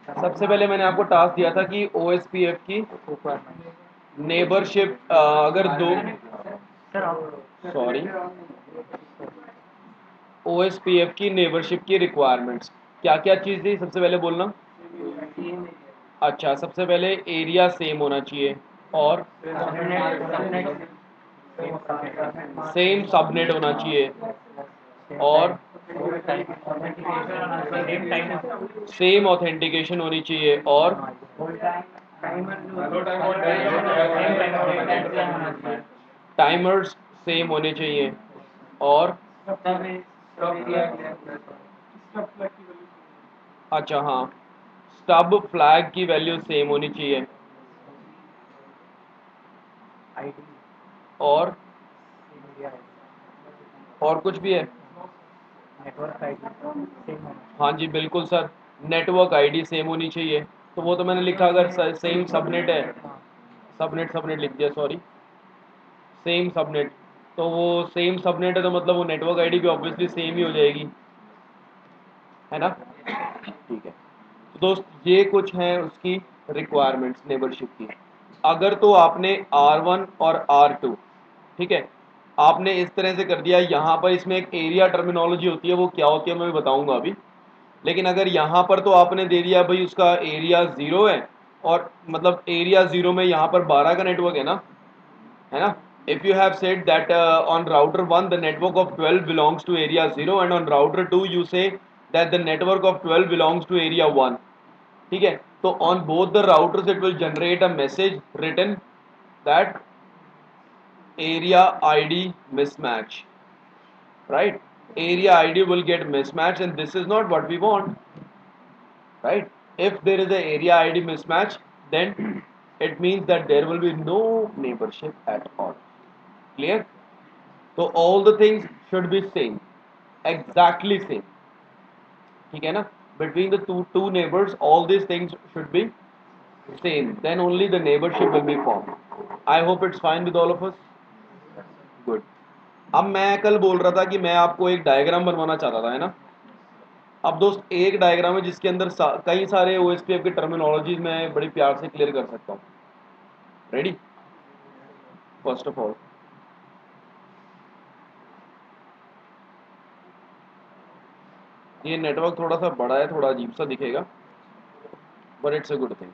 सबसे पहले मैंने आपको टास्क दिया था कि ओएसपीएफ की नेबरशिप अगर दो, सॉरी, ओएसपीएफ की नेबरशिप की रिक्वायरमेंट्स क्या क्या चीज़ थी सबसे पहले बोलना। अच्छा, सबसे पहले एरिया सेम होना चाहिए और सेम सबनेट होना चाहिए और सेम ऑथेंटिकेशन होनी चाहिए और टाइमर्स सेम होने चाहिए और अच्छा हाँ, स्टब फ्लैग की वैल्यू सेम होनी चाहिए और कुछ भी है। हाँ जी बिल्कुल सर, नेटवर्क आईडी सेम होनी चाहिए। तो वो तो मैंने लिखा, अगर सेम सबनेट है, सबनेट सबनेट लिख दिया, सॉरी, सेम सबनेट, तो वो सेम सबनेट है तो मतलब वो नेटवर्क आईडी भी ऑब्वियसली सेम ही हो जाएगी, है ना। ठीक है, तो दोस्त ये कुछ हैं उसकी रिक्वायरमेंट्स नेबरशिप की। अगर तो आपने R1 और R2, ठीक है, आपने इस तरह से कर दिया, यहाँ पर इसमें एक एरिया टर्मिनोलॉजी होती है, वो क्या होती है मैं भी बताऊंगा अभी। लेकिन अगर यहाँ पर तो आपने दे दिया भाई उसका एरिया 0 है, और मतलब एरिया 0 में यहाँ पर 12 का नेटवर्क है ना। If you have said that on router 1 the network of 12 belongs to area 0 and on router 2 you say that the network of 12 belongs to area 1, ठीक है, तो on both the routers it will generate a message written that area id mismatch, right? Area id will get mismatch and this is not what we want, right? If there is a area id mismatch, then it means that there will be no neighborship at all. Clear? So all the things should be same, exactly same, ठीक है ना। Between the two neighbors all these things should be same, then only the neighborship will be formed. I hope it's fine with all of us. Good. अब मैं कल बोल रहा था कि मैं आपको एक डायग्राम बनवाना चाहता था, है ना। अब दोस्त एक डायग्राम है जिसके अंदर कई सारे ओएसपीएफ की टर्मिनोलॉजीज मैं बड़ी प्यार से क्लियर कर सकता हूँ। रेडी? फर्स्ट ऑफ ऑल, ये नेटवर्क थोड़ा सा बड़ा है, थोड़ा अजीब सा दिखेगा, but it's a good thing.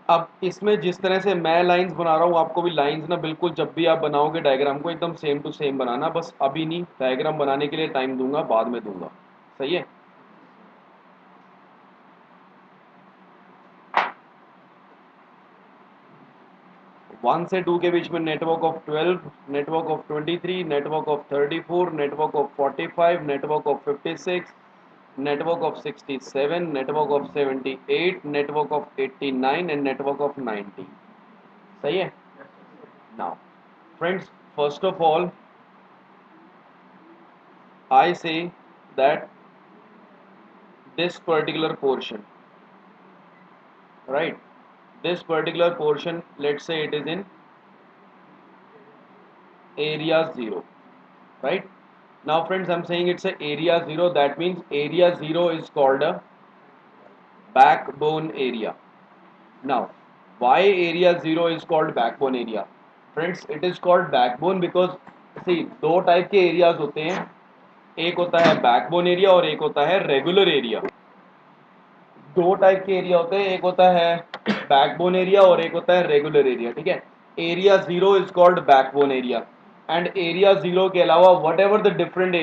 अब इसमें जिस तरह से मैं लाइंस बना रहा हूँ, आपको भी लाइंस ना बिल्कुल जब भी आप बनाओगे डायग्राम को एकदम सेम टू सेम बनाना, बस अभी नहीं, डायग्राम बनाने के लिए टाइम दूंगा, बाद में दूंगा, सही है। 1 से 2 के बीच में network of 12, network of 23, network of 34, network of 45, network of 56, network of 67, network of 78, network of 89 and network of 90, सही है। now friends, first of all I say that this particular portion, right, this particular portion, let's say it is in area 0, right. Now friends, I'm saying it's a area 0, that means area 0 is called a backbone area. Now, why area 0 is called backbone area? Friends, it is called backbone because see, दो type के areas होते हैं, एक होता है backbone area और एक होता है रेगुलर एरिया। दो टाइप के एरिया होते हैं, एक होता है बैकबोन एरिया और एक होता है रेगुलर एरिया, ठीक है। Area 0 is called backbone area and area 0 के अलावा what ever the different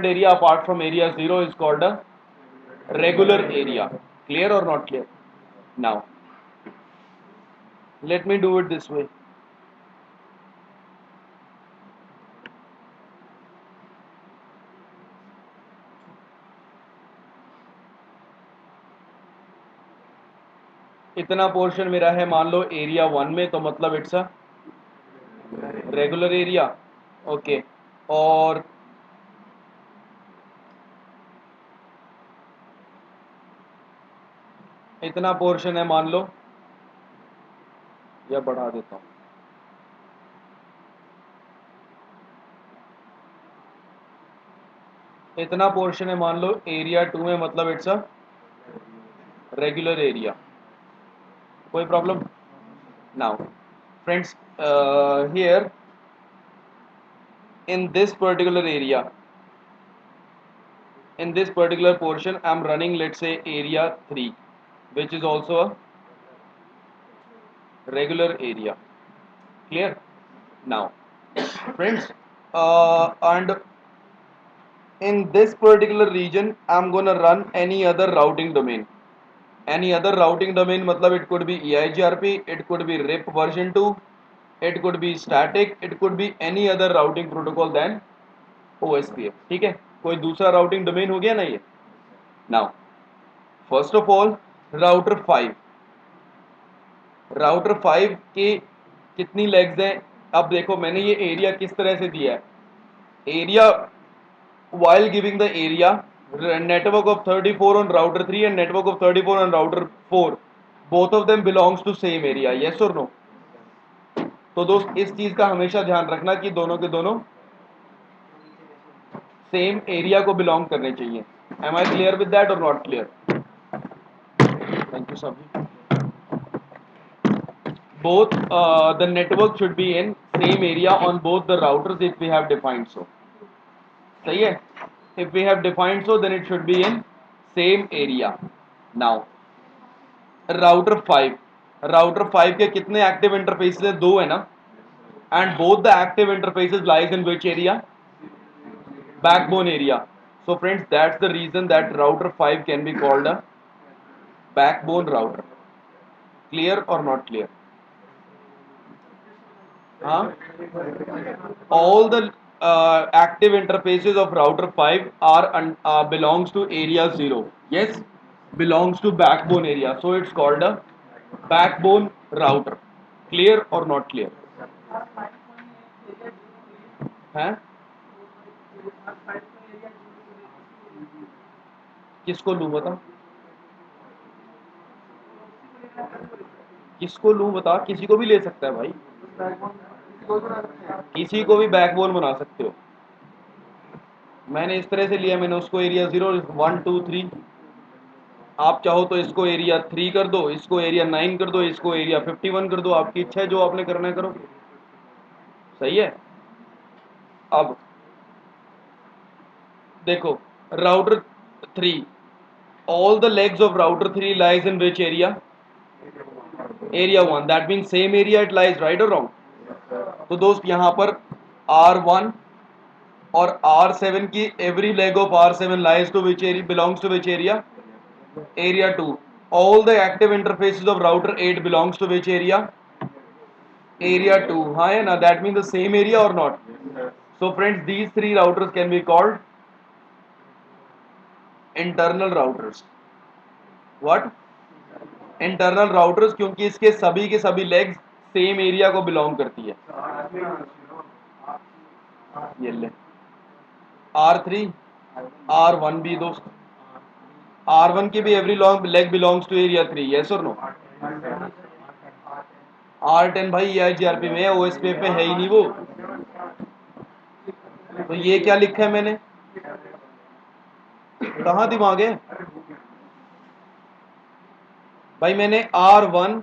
area apart from area 0 is called a regular area. Clear or not clear? Now let me do it this way. इतना portion मेरा है मान लो area 1 में, तो मतलब it's a regular area, okay. और इतना portion है मान लो, या बढ़ा देता हूँ, इतना पोर्शन है मान लो, एरिया 2 है, मतलब इट्स अ रेगुलर एरिया. कोई problem? Now friends, here in this particular area, in this particular portion I am running, let's say, area 3, which is also a regular area. Clear? Now friends, and in this particular region I'm gonna run any other routing domain. Any other routing domain matlab it could be EIGRP, it could be RIP version 2, it could be static, it could be any other routing protocol than OSPF. ठीक है, कोई दूसरा routing domain हो गया ना ये. Now first of all, router 5, router 5 के कितनी लेग्स हैं? अब देखो मैंने ये एरिया किस तरह से दिया है. Area, while giving the area, network of 34 on router 3 and network of 34 on router 4, both of them belongs to same area. Yes or no? तो दोस्त इस चीज का हमेशा ध्यान रखना कि दोनों के दोनों सेम एरिया को बिलोंग करने चाहिए. Am I clear with that और not clear? Thank you sir. Both the network should be in same area on both the routers if we have defined so. सही है? If we have defined so, then it should be in same area. Now router 5, router 5 के कितने active interfaces है? दो है ना? And both the active interfaces lies in which area? Backbone area. So friends, that's the reason that router 5 can be called a backbone router. Clear or not clear? Huh? All the active interfaces of router 5 are belongs to area 0. Yes, belongs to backbone area, so it's called a backbone router. Clear or not clear? हैं? किसको लूं बता, किसको लूं बता, किसी को भी ले सकता है भाई, किसी को भी बैकबोन बना सकते हो. मैंने इस तरह से लिया, मैंने उसको एरिया 0, 1, 2, 3, आप चाहो तो इसको एरिया 3 कर दो, इसको एरिया 9 कर दो, इसको एरिया 51 कर दो, आपकी इच्छा है, जो आपने करना है करो. सही है? अब देखो router 3, all the legs of router 3 lies in which area? area 1. that means same area it lies, right or wrong? तो दोस्त यहाँ पर R1 और R7 की every leg of R7 lies to which area, belongs to which area? area 2. all the active interfaces of router 8 belongs to which area? area 2. हाँ है ना? that means the same area or not? So friends, these three routers can be called internal routers. What? Internal routers, क्योंकि इसके सभी के सभी legs same area को belong करती है. ये ले R3, R1 भी दोस्त, R1 की भी every long leg belongs to area 3. Yes और नो? R10 भाई EIGRP में है, OSPF पे है ही नहीं वो. तो ये क्या लिखा है मैंने? कहाँ दिमाग है भाई? मैंने R1,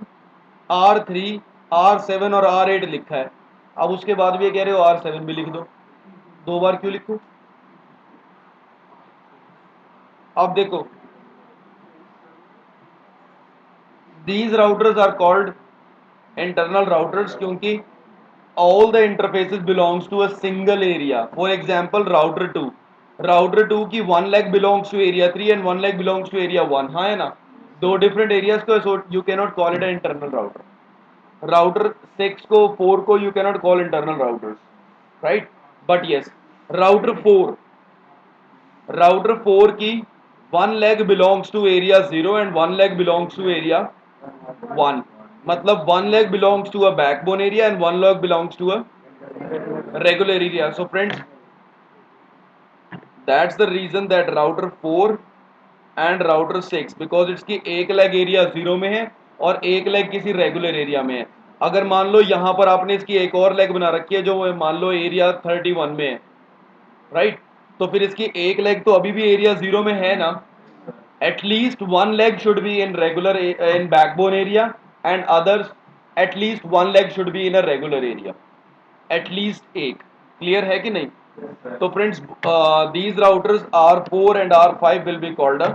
R3, R7 और R8 लिखा है. अब उसके बाद भी ये कह रहे हो R7 भी लिख दो. दो बार क्यों लिखूं? अब देखो, these routers are called internal routers क्योंकि all the interfaces belongs to a single area. For example, router 2, router 2 की one leg belongs to area 3 and one leg belongs to area 1. हाँ है ना? दो different areas को, so you cannot call it an internal router. router 6 को, 4 को you cannot call internal routers, right? But yes, router 4, router 4 की one leg belongs to area 0 and one leg belongs to area 1. मतलब one leg belongs to a backbone area and one leg belongs to a regular area. So friends, that's the reason that router 4 and router 6 because इसकी एक leg area 0 में है और एक leg किसी regular area में है। अगर मान लो यहाँ पर आपने इसकी एक और लेग बना रखी है जो मान लो एरिया 31 में है, राइट, तो फिर इसकी एक लेग तो अभी भी एरिया 0 में है ना। at least one leg should be in regular in backbone area and others at least one leg should be in a regular area, at least एक, clear है कि नहीं। तो friends these routers R4 and R5 will be called a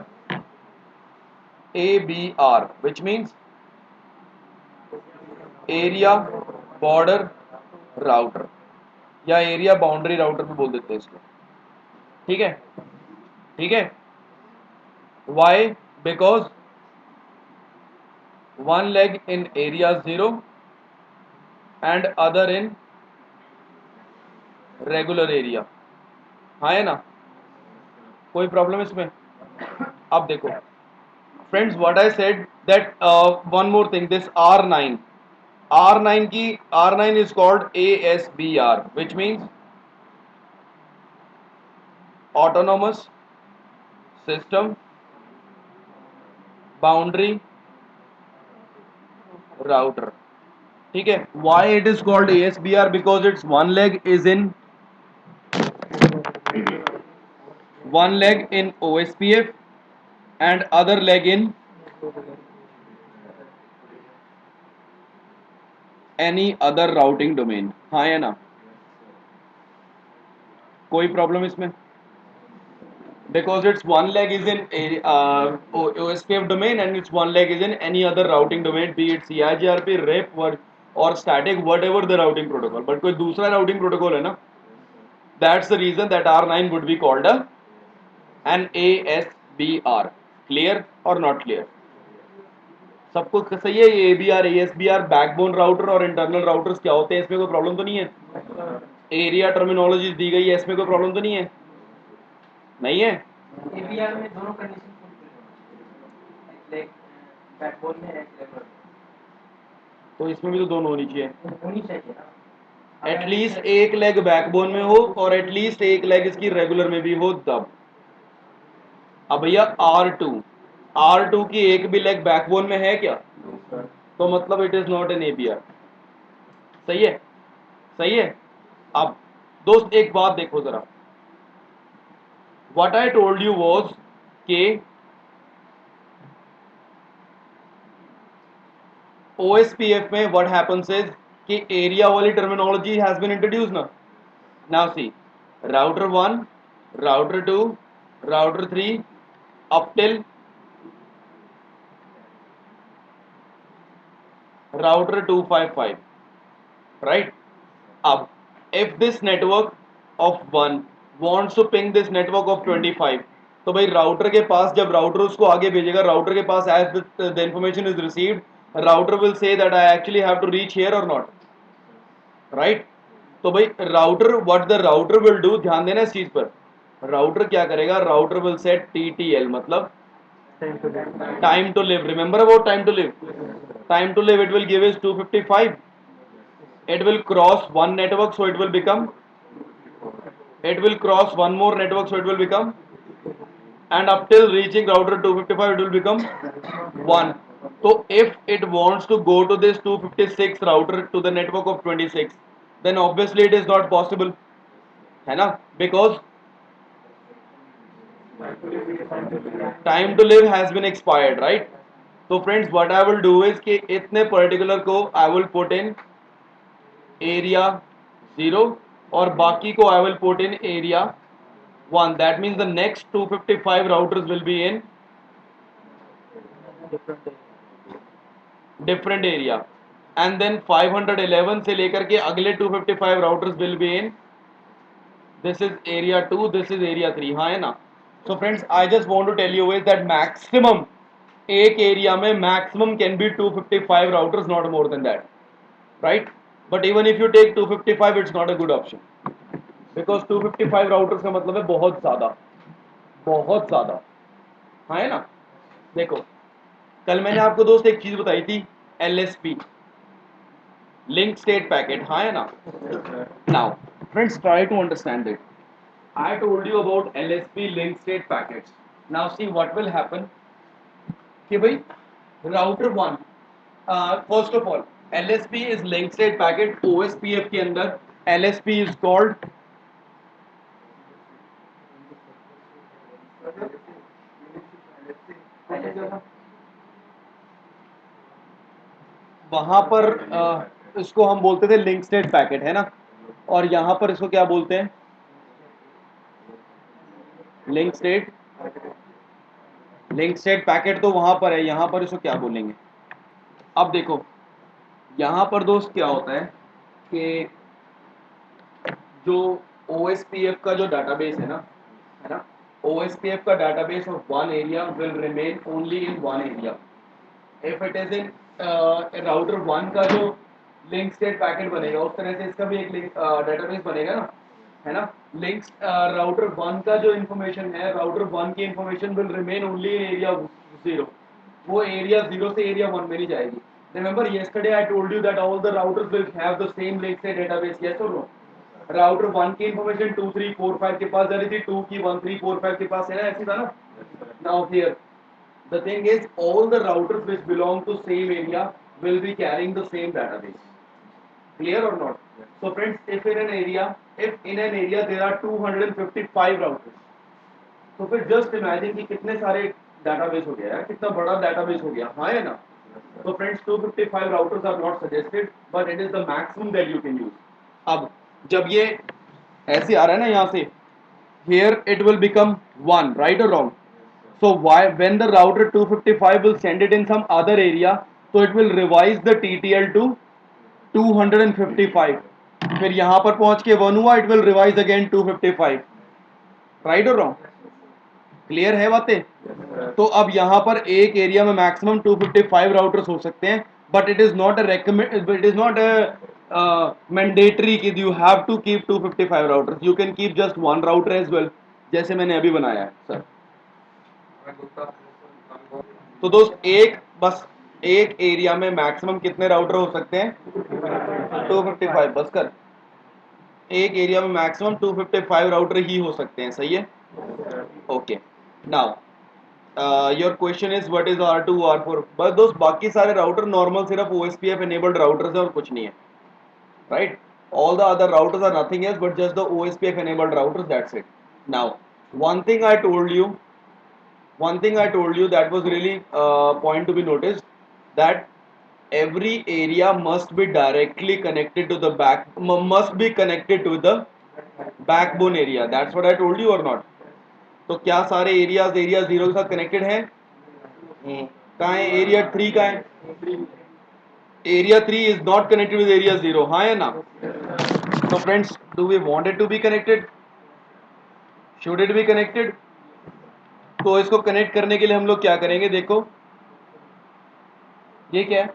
ABR which means area border router या area boundary router भी बोल देते हैं इसको, ठीक है, ठीक है। why? because one leg in area 0 and other in regular area, हाँ है ना, कोई प्रॉब्लम इसमें। अब देखो friends what I said that one more thing this R9, R9 की R9 is called ASBR which means autonomous system boundary router, ठीक है। Why it is called ASBR? Because it's one leg in OSPF and other leg in any other routing domain, हाँ है ना, कोई problem इसमें। because its one leg is in OSPF domain and its one leg is in any other routing domain, be it CIGRP, REP or static, whatever the routing protocol, but कोई दूसरा routing protocol है ना, that's the reason that R9 would be called an ASBR, clear or not clear? सबको सही है ये ABR ASBR backbone router और internal routers क्या होते हैं, इसमें कोई प्रॉब्लम तो नहीं है। एरिया टर्मिनोलॉजी दी गई है, इसमें कोई प्रॉब्लम तो नहीं है, नहीं है। एबीआर में दोनों कंडीशन लाइक बैकबोन में रेगुलर, तो इसमें भी तो दोनों होनी चाहिए, होनी चाहिए ना। एटलीस्ट एक लेग बैकबोन में हो और एटलीस्ट एक लेग इसकी रेगुलर में भी हो तब। अब भैया R2 की एक भी लेग बैकबोन में है क्या, तो मतलब it is not an ABR, सही है, सही है। अब दोस्त एक बात देखो जरा, what I told you was के OSPF में व्हाट हैपेंस इज कि एरिया वाली टर्मिनोलॉजी हैज बीन इंट्रोड्यूस्ड ना। Now see router 1, router 2, router 3 up till router 255, right? अब if this network of 1 wants to ping this network of 25, तो भाई router के पास जब राउटर उसको आगे भेजेगा, राउटर के पास as the information is received, router will say that I actually have to reach here or not, right? तो भाई router what the router will do, ध्यान देना इस चीज पर, राउटर क्या करेगा, राउटर will set TTL मतलब time to live, remember about time to live, time to live it will give is 255, it will cross one network so it will become, it will cross one more network so it will become, and up till reaching router 255 it will become 1. So if it wants to go to this 256 router to the network of 26, then obviously it is not possible, है ना, because time to live has been expired, right? So friends what I will do is कि इतने particular को I will put in area 0 और बाकी को I will put in area 1, that means the next 255 routers will be in different area and then 511 से लेकर के अगले 255 routers will be in, this is area 2, this is area 3, हाँ है ना। So friends I just want to tell you is that maximum एक area में maximum can be 255 routers, not more than that, right? But even if you take 255 it's not a good option because 255 routers का मतलब है बहुत ज़्यादा, बहुत ज़्यादा, हाँ है ना। देखो कल मैंने आपको दोस्त एक चीज बताई थी LSP लिंक स्टेट पैकेट, हाँ है ना। Now friends try to understand it, I told you about LSP link state packets, now see what will happen कि भाई router 1 first of all LSP is link state packet OSPF के अंदर LSP is called वहां पर इसको हम बोलते थे लिंक स्टेट पैकेट है ना, और यहां पर इसको क्या बोलते हैं, link state. Link state packet तो वहां पर है, यहां पर इसको क्या बोलेंगे। अब देखो यहां पर दोस्त क्या होता है कि जो OSPF का जो डाटाबेस है ना, OSPF का database of one area will remain only in one area. If it is in router 1 का जो लिंक स्टेट पैकेट बनेगा उस तरह से इसका भी एक डाटाबेस बनेगा ना, है ना। लिंक्स राउटर 1 का जो इन्फॉर्मेशन है, राउटर 1 की information will remain only in area 0, वो एरिया 0 से एरिया 1 में नहीं जाएगी। Remember yesterday I told you that all the routers will have the same link state database, yes or no। Router 1 की इन्फॉर्मेशन 2 3 4 5 के पास जा रही थी, 2 की 1 3 4 5 के पास है ना, ऐसी था ना। Now here the thing is all the routers which belong to same area will be carrying the same database, clear or not। so friends if in an area there are 255 routers, तो फिर just imagine कि कितने सारे database हो गया है, कितना बड़ा डाटाबेस हो गया, हाँ है ना। तो friends 255 routers are not suggested but it is the maximum that you can use. अब जब ये ऐसे आ रहा है ना यहाँ से, here it will become 1, right or wrong। so why when the router 255 will send it in some other area, so it will revise the TTL to 255, फिर यहाँ पर पहुंच के 1 हुआ, it will revise again 255, right or wrong। Clear है बातें। तो अब यहाँ पर एक एरिया में मैक्सिमम 255 राउटर्स हो सकते हैं, but it is not it is not mandatory कि you have to keep 255 routers, you can keep just one router as well, जैसे मैंने अभी बनाया है सर। तो दोस्त बस एक एरिया में मैक्सिमम कितने राउटर हो सकते हैं, 255, बस कर। एक एरिया में मैक्सिमम 255 राउटर ही हो सकते हैं, सही है। Okay now your question is what is R2 R4। बस दोस्त बाकी सारे राउटर नॉर्मल सिर्फ OSPF enabled राउटर्स है और कुछ नहीं है, right. all the other routers are nothing else but just the OSPF enabled routers, that's it। now one thing I told you that was really point to be noticed, that every area must be directly connected to the must be connected to the backbone area, that's what I told you or not। तो क्या सारे area 0 के साथ connected हैं, कहाँ है area 3 का है, area 3 is not connected with area 0, हाँ है ना। तो friends do we want it to be connected, should it be connected. तो इसको कनेक्ट करने के लिए हम लोग क्या करेंगे, देखो ये क्या है,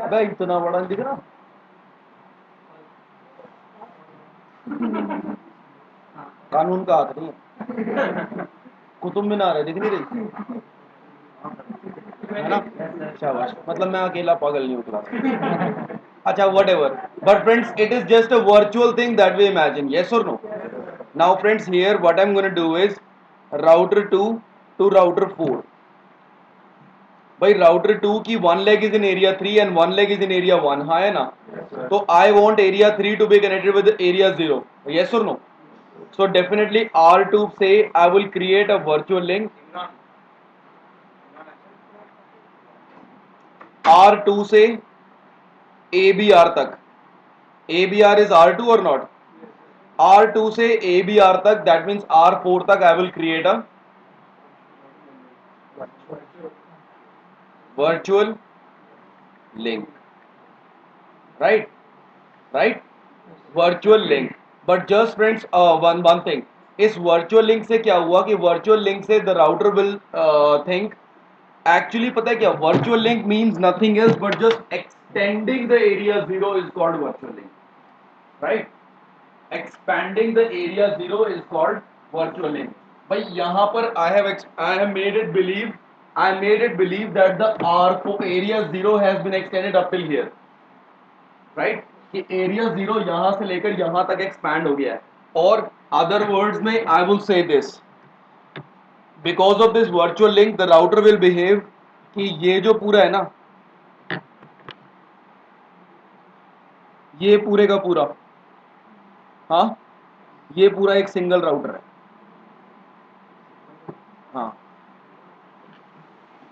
अबे इतना बड़ा दिख रहा, कानून का हाथ नहीं है, कुतुब मीनार है, दिख नहीं रही है ना। शाबाश, मतलब मैं अकेला पागल नहीं हूँ क्लास। अच्छा whatever, but friends it is just a virtual thing that we imagine, yes or no। now friends here what I'm going to do is router 2 to router 4। भाई राउटर 2 की one leg is in area 3 and one leg is in area 1, हाँ है ना। तो I want area 3 to be connected with area 0, yes or no। so definitely R2 से I will create a virtual link, R2 से ABR तक, ABR is R2 or not, R2 से ABR तक, that means R4 तक I will create a virtual link, right, right, virtual link। but just friends one thing, इस virtual link से क्या हुआ कि virtual link से the router will think, actually पता है क्या, virtual link means nothing else but just extending the area 0 is called virtual link, right। expanding the area 0 is called virtual link। भाई यहाँ पर I have made it believe that the R4 area 0 has been extended up till here, right। कि area 0 यहां से लेकर यहां तक expand हो गया है। और अदर वर्ड्स में I will say this, because of this virtual link the router will behave कि ये जो पूरा है ना, ये पूरे का पूरा, हाँ ये पूरा एक सिंगल राउटर है। हाँ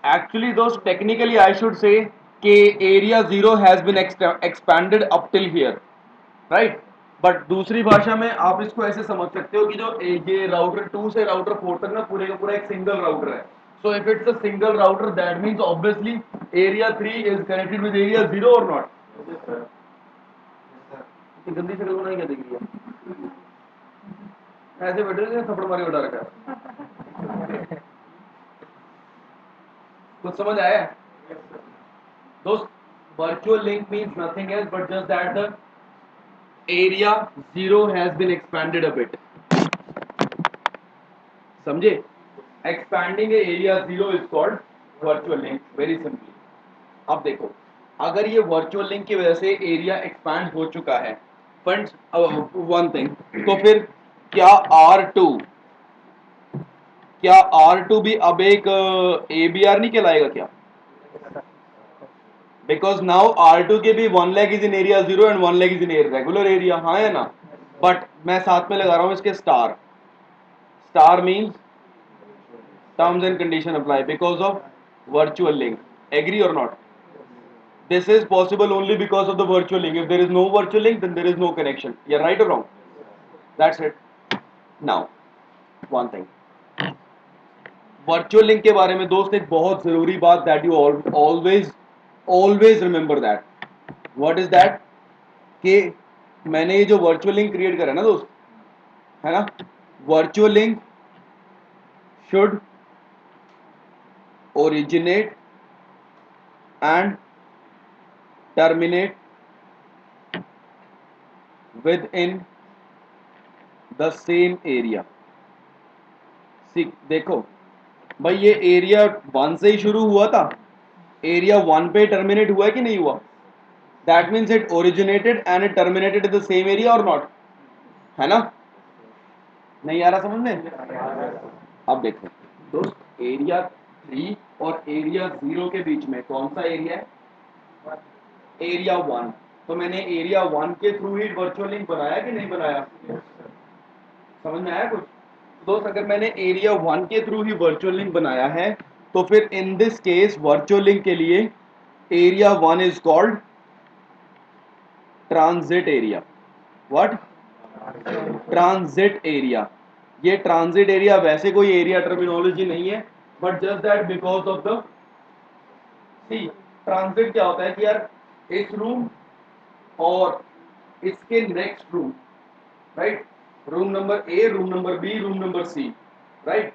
एक्चुअली दोस्त टेक्निकली आई शुड से कि area 0 has been expanded up till here, right. बट दूसरी भाषा में आप इसको ऐसे समझ सकते हो कि जो ये राउटर 2 से राउटर 4 तक ना पूरे का पूरा एक सिंगल राउटर है। So if it's a single router that means obviously area 3 is connected with area 0 और नॉट। गंदी शक्ल बनाई क्या दिख रही है, ऐसे बैठे थे थप्पड़ मारे उठा रखा है। कुछ समझ आया दोस्त? Virtual link means nothing else but just that the area 0 has been expanded a bit, समझे? expanding a area 0 is called virtual link, very simply। अब देखो अगर ये वर्चुअल लिंक की वजह से एरिया एक्सपैंड हो चुका है फ्रेंड्स, वन थिंग, तो फिर क्या R2 भी अब एक ABR नहीं कहलाएगा क्या? बिकॉज नाउ R2 के भी 1 leg is in area 0 and 1 leg is in regular area, हाँ है ना? बट मैं साथ में लगा रहा हूं इसके star means terms and condition apply because of virtual link, agree or not? This is possible only because of the virtual link. If there is no virtual link then there is no connection, you're right or wrong? That's it। now one thing, virtual link के बारे में दोस्त एक बहुत जरूरी बात that you always remember that, what is that, कि मैंने ये जो वर्चुअल लिंक क्रिएट करा है ना दोस्त, है ना, virtual link should originate and terminate within the same area। देखो भाई ये एरिया 1 से ही शुरू हुआ था, एरिया 1 पे टर्मिनेट हुआ है कि नहीं हुआ? That means it originated and it terminated in the same area और नॉट, है ना? नहीं आ रहा समझ में? अब देखो दोस्त एरिया 3 और एरिया 0 के बीच में कौन सा एरिया है? एरिया 1। तो मैंने एरिया 1 के थ्रू ही वर्चुअल लिंक बनाया कि नहीं बनाया? समझ में आया कुछ दोस्त? अगर मैंने एरिया 1 के थ्रू ही वर्चुअल लिंक बनाया है तो फिर in this case virtual link के लिए area 1 is called transit area. What? Transit area. ये ट्रांजिट एरिया वैसे कोई एरिया टर्मिनोलॉजी नहीं है, but just that because of the see transit क्या होता है कि यार इस रूम और इसके next room, right, room number A, room number B, room number C, right,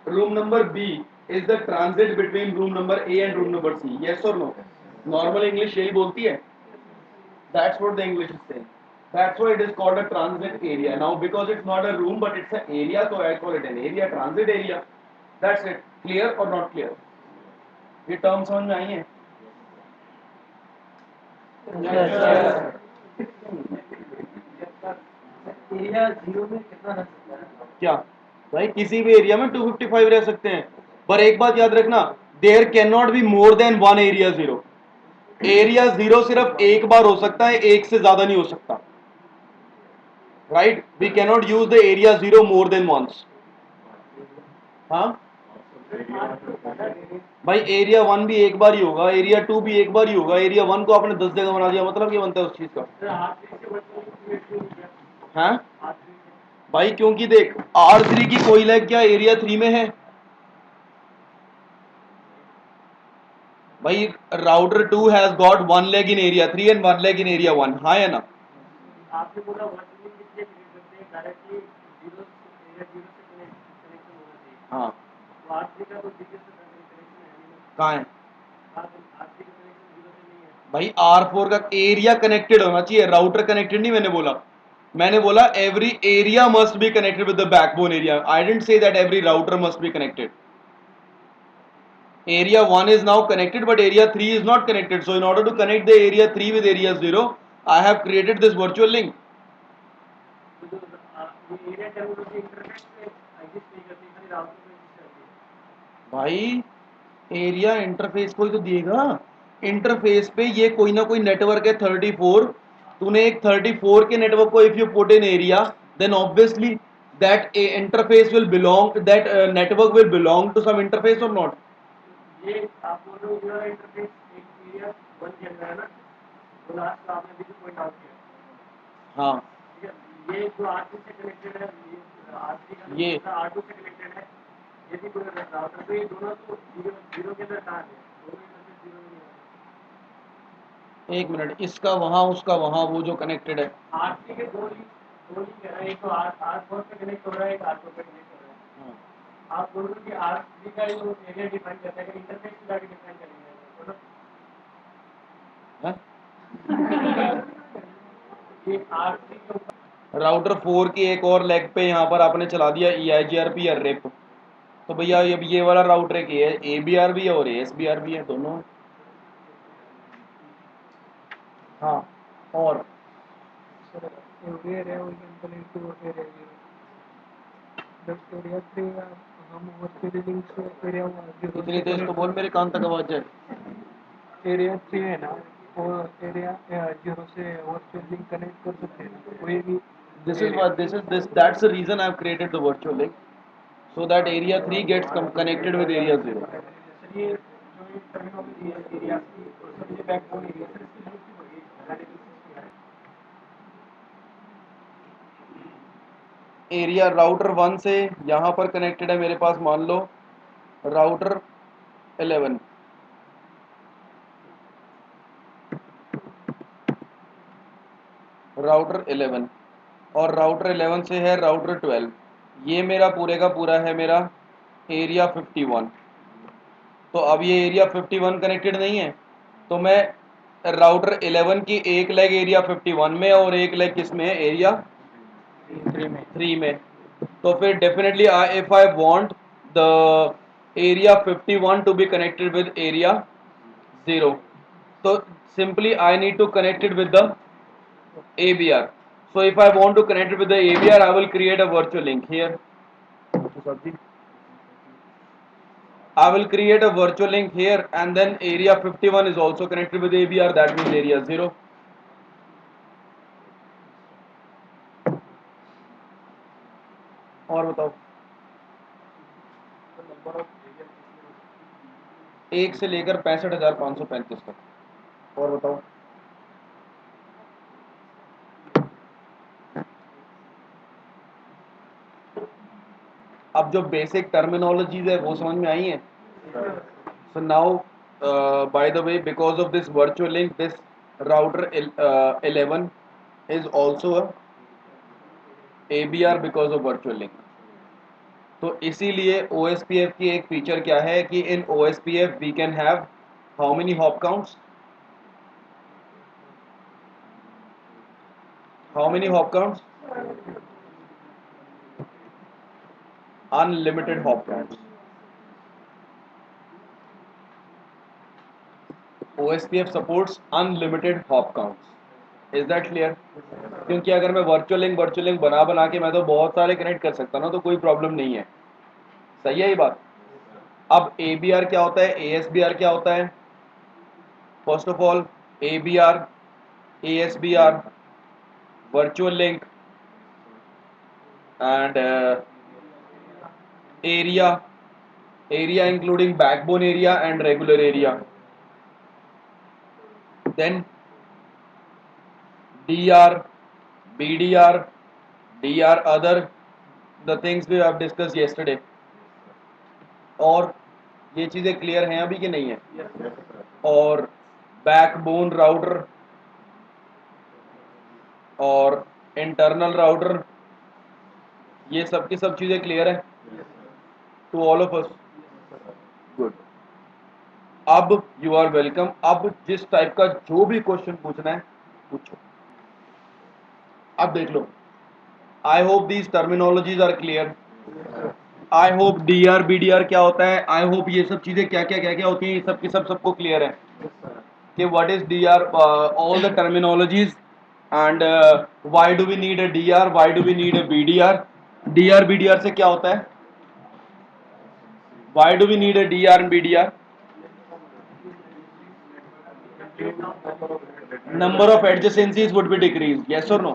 room number B is the transit between room number A and room number C, yes और no? Normal English यही बोलती है, that's what the English is saying, that's why it is called a transit area। now because it's not a room but it's an area, so I call it an area, transit area, that's it। clear or not clear? ये term समझ में आई है? Area 0 में कितना रह सकता है? क्या भाई किसी भी एरिया में 255 रह सकते हैं, पर एक बात याद रखना, there can not be more than one area 0। Area 0 सिर्फ एक बार हो सकता है, एक से ज्यादा नहीं हो सकता, right? We can not use the area 0 more than once. हाँ भाई एरिया 1 भी एक बार ही होगा, एरिया 2 भी एक बार ही होगा, एरिया 1 को आपने 10 जगह बना दिया, मतलब ये बनता है उस चीज का। हाँ भाई क्योंकि देख R3 की कोई लेग क्या एरिया 3 में है? भाई router 2 has got 1 leg in area 3 and 1 leg in area 1, हाँ है ना? आपने बोला वर्चुअली किससे क्रिएट करते हैं, डायरेक्टली 0 एरिया 0 से कनेक्शन होना चाहिए। हाँ तो R3 का तो डीके से कनेक्शन है नहीं ना? कहाँ है R3 का कनेक्शन 0 से नहीं है भाई? R4 का एरिया कनेक्टेड होना चाहिए, राउटर कनेक्टेड नहीं। मैंने बोला every area must be connected with the backbone area. I didn't say that every router must be connected. area 1 is now connected but area 3 is not connected, so in order to connect the area 3 with area 0 I have created this virtual link. तो जो ये area terminology interface पे exist नहीं करती, खाली router पे exist करती है। भाई एरिया इंटरफेस को ही तो दिएगा। इंटरफेस पे ये कोई ना कोई नेटवर्क है 34, तूने एक 34 के नेटवर्क को if you put in area, then obviously that interface will belong, that network will belong to some interface और नॉट। ये आप बोल रहे हो ये वाला इंटरफेस एक एरिया 1 के अंदर है ना, तो लास्ट का आपने भी जो पॉइंट आउट किया, हाँ ठीक है। ये जो R2 से कनेक्टेड है, ये R3 का ये दूसरा R2 से कनेक्टेड है, यदि कोई राउटर पे ये दोनों तो 0 के अंदर कहाँ है, दोनों इंटरफेस 0 नहीं है। एक मिनट, इसका वहां उसका वहां, वो जो कनेक्टेड है। R3 के दो लिंक कह रहा है, एक तो R4 पे कनेक्ट हो रहा है, एक R4 पे कनेक्ट हो रहा है। आप बोल रहे हो कि R3 का जो एरिया डिफाइन करता है कि इंटरफेस को जाके डिफाइन करेंगे, बोलो हाँ? ये R3 के ऊपर राउटर 4 की एक और लेग पे यहाँ पर आपने चला दिया EIGRP या रिप, तो भैया ये वाला राउटर एक ABR भी है और ASBR भी है, दोनों है। हाँ और Sir, every area we can connect to area 0. But area 3 हम वर्चुअली लिंक से area 0 इतनी से तेज तो कनेक्ट बोल, मेरे कान तक आवाज जाए। area 3 है ना, वो area 0 से वर्चुअल लिंक कनेक्ट कर सकते हैं ना, कोई भी This is what this that's the reason I've created the virtual link, so that area 3 gets connected with area 0. Sir ये जो ये टर्मिनोलॉजी है एरिया की, सर ये बैकबोन एरिया सर, इसकी यूज की होगी एनालिसिस क्या है। एरिया राउटर 1 से यहाँ पर कनेक्टेड है मेरे पास, मान लो राउटर 11, राउटर 11 और राउटर 11 से है राउटर 12। ये मेरा पूरे का पूरा है मेरा एरिया 51। तो अब ये एरिया 51 कनेक्टेड नहीं है, तो मैं राउटर 11 की एक लेग एरिया 51 में और एक लेग किस में है, एरिया 3 में। तो फिर definitely if I want the area 51 to be connected with area 0, so simply I need to connect it with the ABR. So if I want to connect it with the ABR, I will create a virtual link here. I will create a virtual link here, and then area 51 is also connected with ABR. That means area 0. और बताओ, एक से लेकर 65,535 तक। और बताओ, अब जो बेसिक टर्मिनोलॉजीज है वो समझ में आई है। So now, by the way, because of this virtual link, this router 11 is also a ABR because of virtual link. तो इसीलिए OSPF की एक फीचर क्या है कि इन OSPF we can have how many hop counts? How many hop counts? Unlimited hop counts. OSPF supports unlimited hop counts. Is that clear? क्योंकि अगर मैं वर्चुअल लिंक बना के मैं तो बहुत सारे कनेक्ट कर सकता ना, तो कोई प्रॉब्लम नहीं है। सही है ये बात। अब ABR क्या होता है, ASBR क्या होता है? First of all ABR, ASBR, virtual link and area including backbone area and regular area, then DR, BDR, DR other, the things we have discussed yesterday. और ये चीज़ें क्लियर हैं अभी कि नहीं है? और बैकबोन राउटर और इंटरनल राउटर, ये सब की सब चीज़ें क्लियर है to all of us? Good. अब यू आर वेलकम। अब जिस टाइप का जो भी क्वेश्चन पूछना है पूछो। अब देख लो, I hope these terminologies are clear. I hope DR BDR क्या होता है, आई होप ये सब चीज़ें क्या क्या होती हैं, ये सब की सब सबको क्लियर है कि what is DR, all the terminologies and why do we need a DR, why do we need a BDR? DR BDR से क्या होता है? Why do we need a DR and BDR? Number of adjacencies would be decreased, yes or no?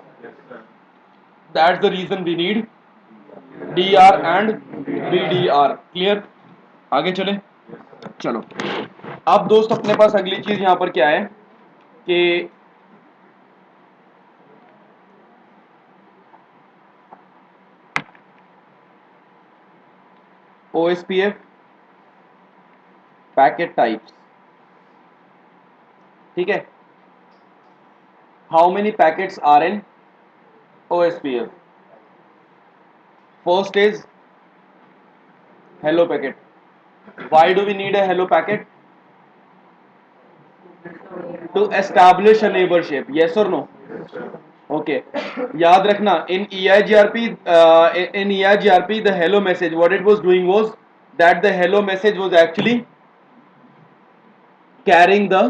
That's the reason we need DR and BDR. Clear? आगे चले, चलो। अब दोस्त अपने पास अगली चीज यहां पर क्या है कि OSPF पैकेट टाइप्स, ठीक है? How many packets are in OSPF? First is hello packet. Why do we need a hello packet? To establish a neighborship, yes or no? Okay, याद रखना in EIGRP, in EIGRP the hello message, what it was doing was that the hello message was actually carrying the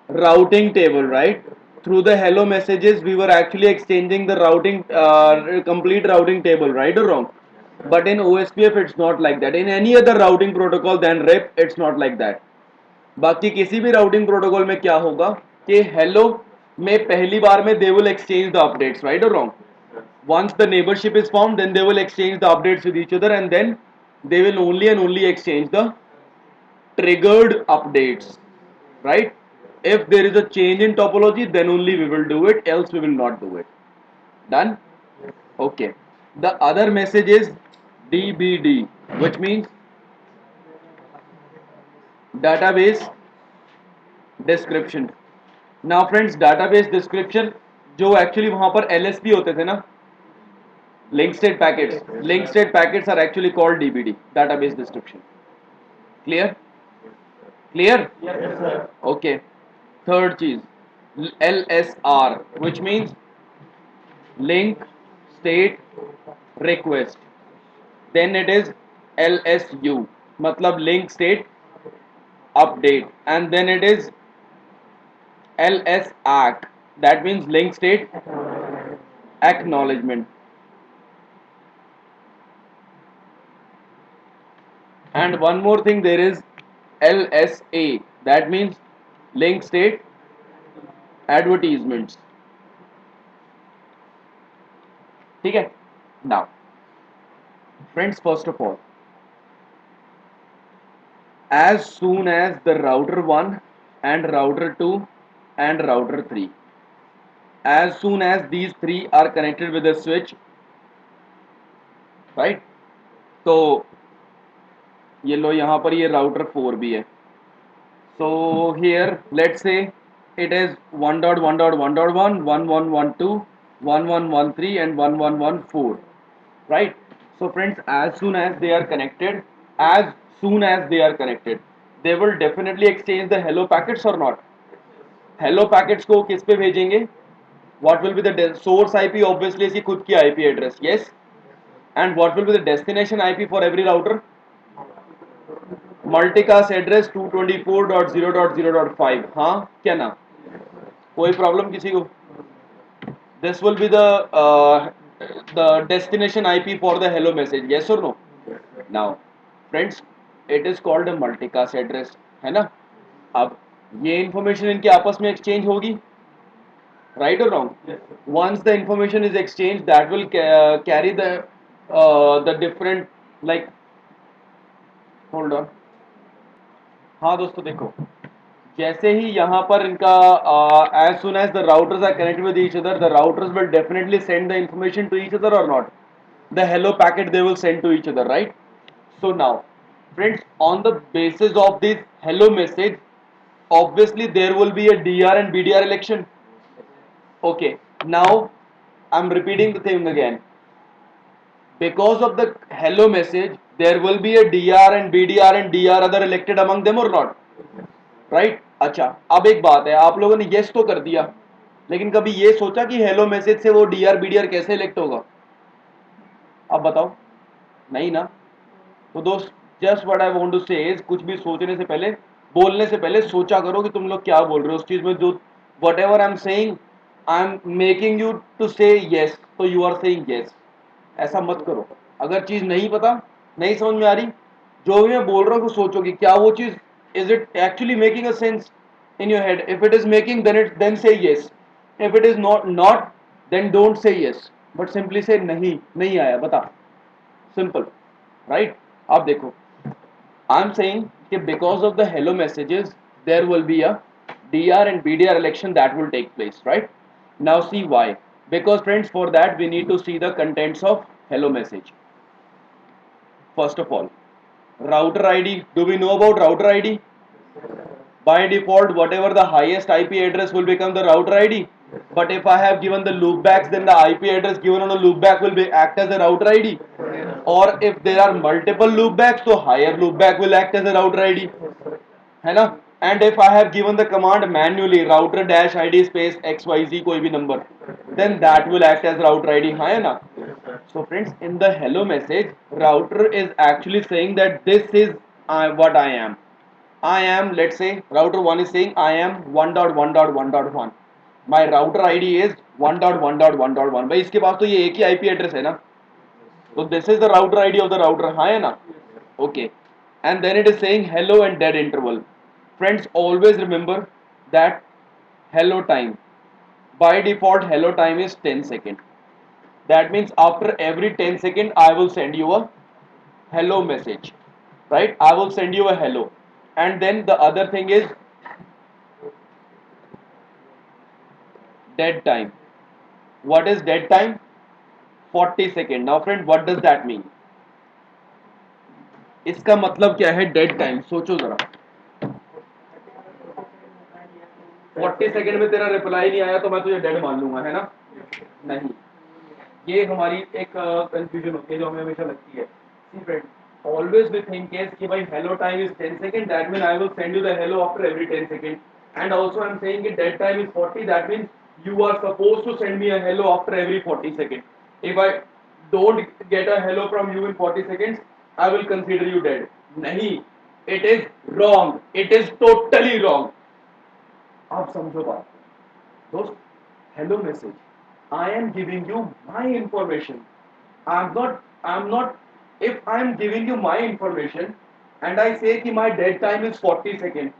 routing table, right? Through the hello messages we were actually exchanging the routing, complete routing table, right or wrong? But in OSPF it's not like that. In any other routing protocol than RIP it's not like that. बाकी किसी भी routing protocol में क्या होगा कि hello में पहली बार में they will exchange the updates, right और wrong? once the neighborship is formed then they will exchange the updates with each other and then they will only and only exchange the triggered updates, right? If there is a change in topology then only we will do it, else we will not do it. Done? Okay, the other message is DBD, which means database description. Now friends, database description जो actually वहां पर LSP होते थे ना, link state packets, link state packets are actually called DBD, database description. Clear? Clear? Okay. Third चीज LSR, which means link state request. Then it is LSU, मतलब link state update, and then it is LSAC, that means link state acknowledgement. And one more thing, there is LSA, that means link state advertisements. ठीक है? Now friends, first of all, as soon as the router 1 and router 2 and router 3, as soon as these three are connected with a switch, right? तो ये लो यहाँ पर ये router 4 भी है. So here let's say it is 1.1.1.1, 1112, 1113 and 1114, right? So friends, as soon as they are connected, as soon as they are connected, they will definitely exchange the hello packets or not? Hello packets को किस पे भेजेंगे? What will be the source IP? Obviously इसकी खुद की IP address, yes. And what will be the destination IP for every router? Multicast address 224.0.0.5. हाँ क्या ना? कोई प्रॉब्लम किसी को? This will be the destination IP for the hello message, yes और no? Now friends, it is called a multicast address, है ना? अब ये इंफॉर्मेशन इनके आपस में एक्सचेंज होगी, राइट और wrong? Once the information is exchange that will carry the different, like, hold on. हाँ दोस्तों देखो, जैसे ही यहाँ पर इनका as soon as the routers are connected with each other, the routers will definitely send the information to each other or not? The hello packet they will send to each other, right? So now friends, on the basis of this hello message, obviously there will be a DR and BDR election. Okay, now I'm repeating the thing again. Because of the hello message there will be a DR and BDR and DR other elected among them or not, right? अच्छा, अब एक बात है, आप लोगों ने yes तो कर दिया, लेकिन कभी ये सोचा कि हेलो मैसेज से वो डीआर बीडीआर कैसे इलेक्ट होगा? अब बताओ, नहीं ना? तो दोस्त, just what I want to say is, कुछ भी सोचने से पहले, बोलने से पहले सोचा करो कि तुम लोग क्या बोल रहे हो. उस चीज में जो whatever I'm saying, I'm making you to say yes, तो you are saying yes. ऐसा मत करो. अगर चीज नहीं पता, नहीं समझ में आ रही, जो भी मैं बोल रहा हूँ सोचो कि क्या वो चीज is it actually making a sense in your head. If it is making, then say yes. If it is not, then don't say yes, but simply say नहीं आया बता. Simple, right? आप देखो, I'm saying कि because of the hello messages there will be a DR and BDR election that will take place, right? Now see why. Because friends, for that we need to see the contents of hello message. First of all, router ID. Do we know about router ID? By default, whatever the highest IP address will become the router ID. But if I have given the loopbacks, then the IP address given on a loopback will act as a router ID. Or if there are multiple loopbacks, so higher loopback will act as a router ID. है ना? And if I have given the command manually router dash ID space XYZ कोई भी number, then that will act as router ID. हाँ है ना? So friends, in the hello message, router is actually saying that this is what I am. I am, let's say, router 1 is saying I am 1.1.1.1. My router ID is 1.1.1.1. भाई इसके पास तो ये एक ही IP address है ना, तो this is the router ID of the router. हाँ है ना? Okay. And then it is saying hello and dead interval. Friends, always remember that hello time. By default, hello time is 10 seconds. That means after every 10 seconds, I will send you a hello message. Right? I will send you a hello. And then the other thing is dead time. What is dead time? 40 seconds. Now friend, what does that mean? इसका मतलब क्या है dead time? सोचो जरा. 40 second में तेरा reply नहीं आया तो मैं तुझे डेड मान लूंगा, है ना? नहीं, ये हमारी एक कंफ्यूजन होती है जो हमें हमेशा लगती है. सी friend, always we think is कि भाई hello time is 10 second, that means I will send you the hello after every 10 second. And also I'm saying that dead time is 40, that means you are supposed to send me a hello after every 40 seconds. If I don't get a hello from you in 40 seconds, I will consider you dead. नहीं, it is wrong, it is totally wrong. आप समझो बात दोस्त. Hello message, I am giving you my information. I am not if I am giving you my information and I say कि my dead time is 40 second,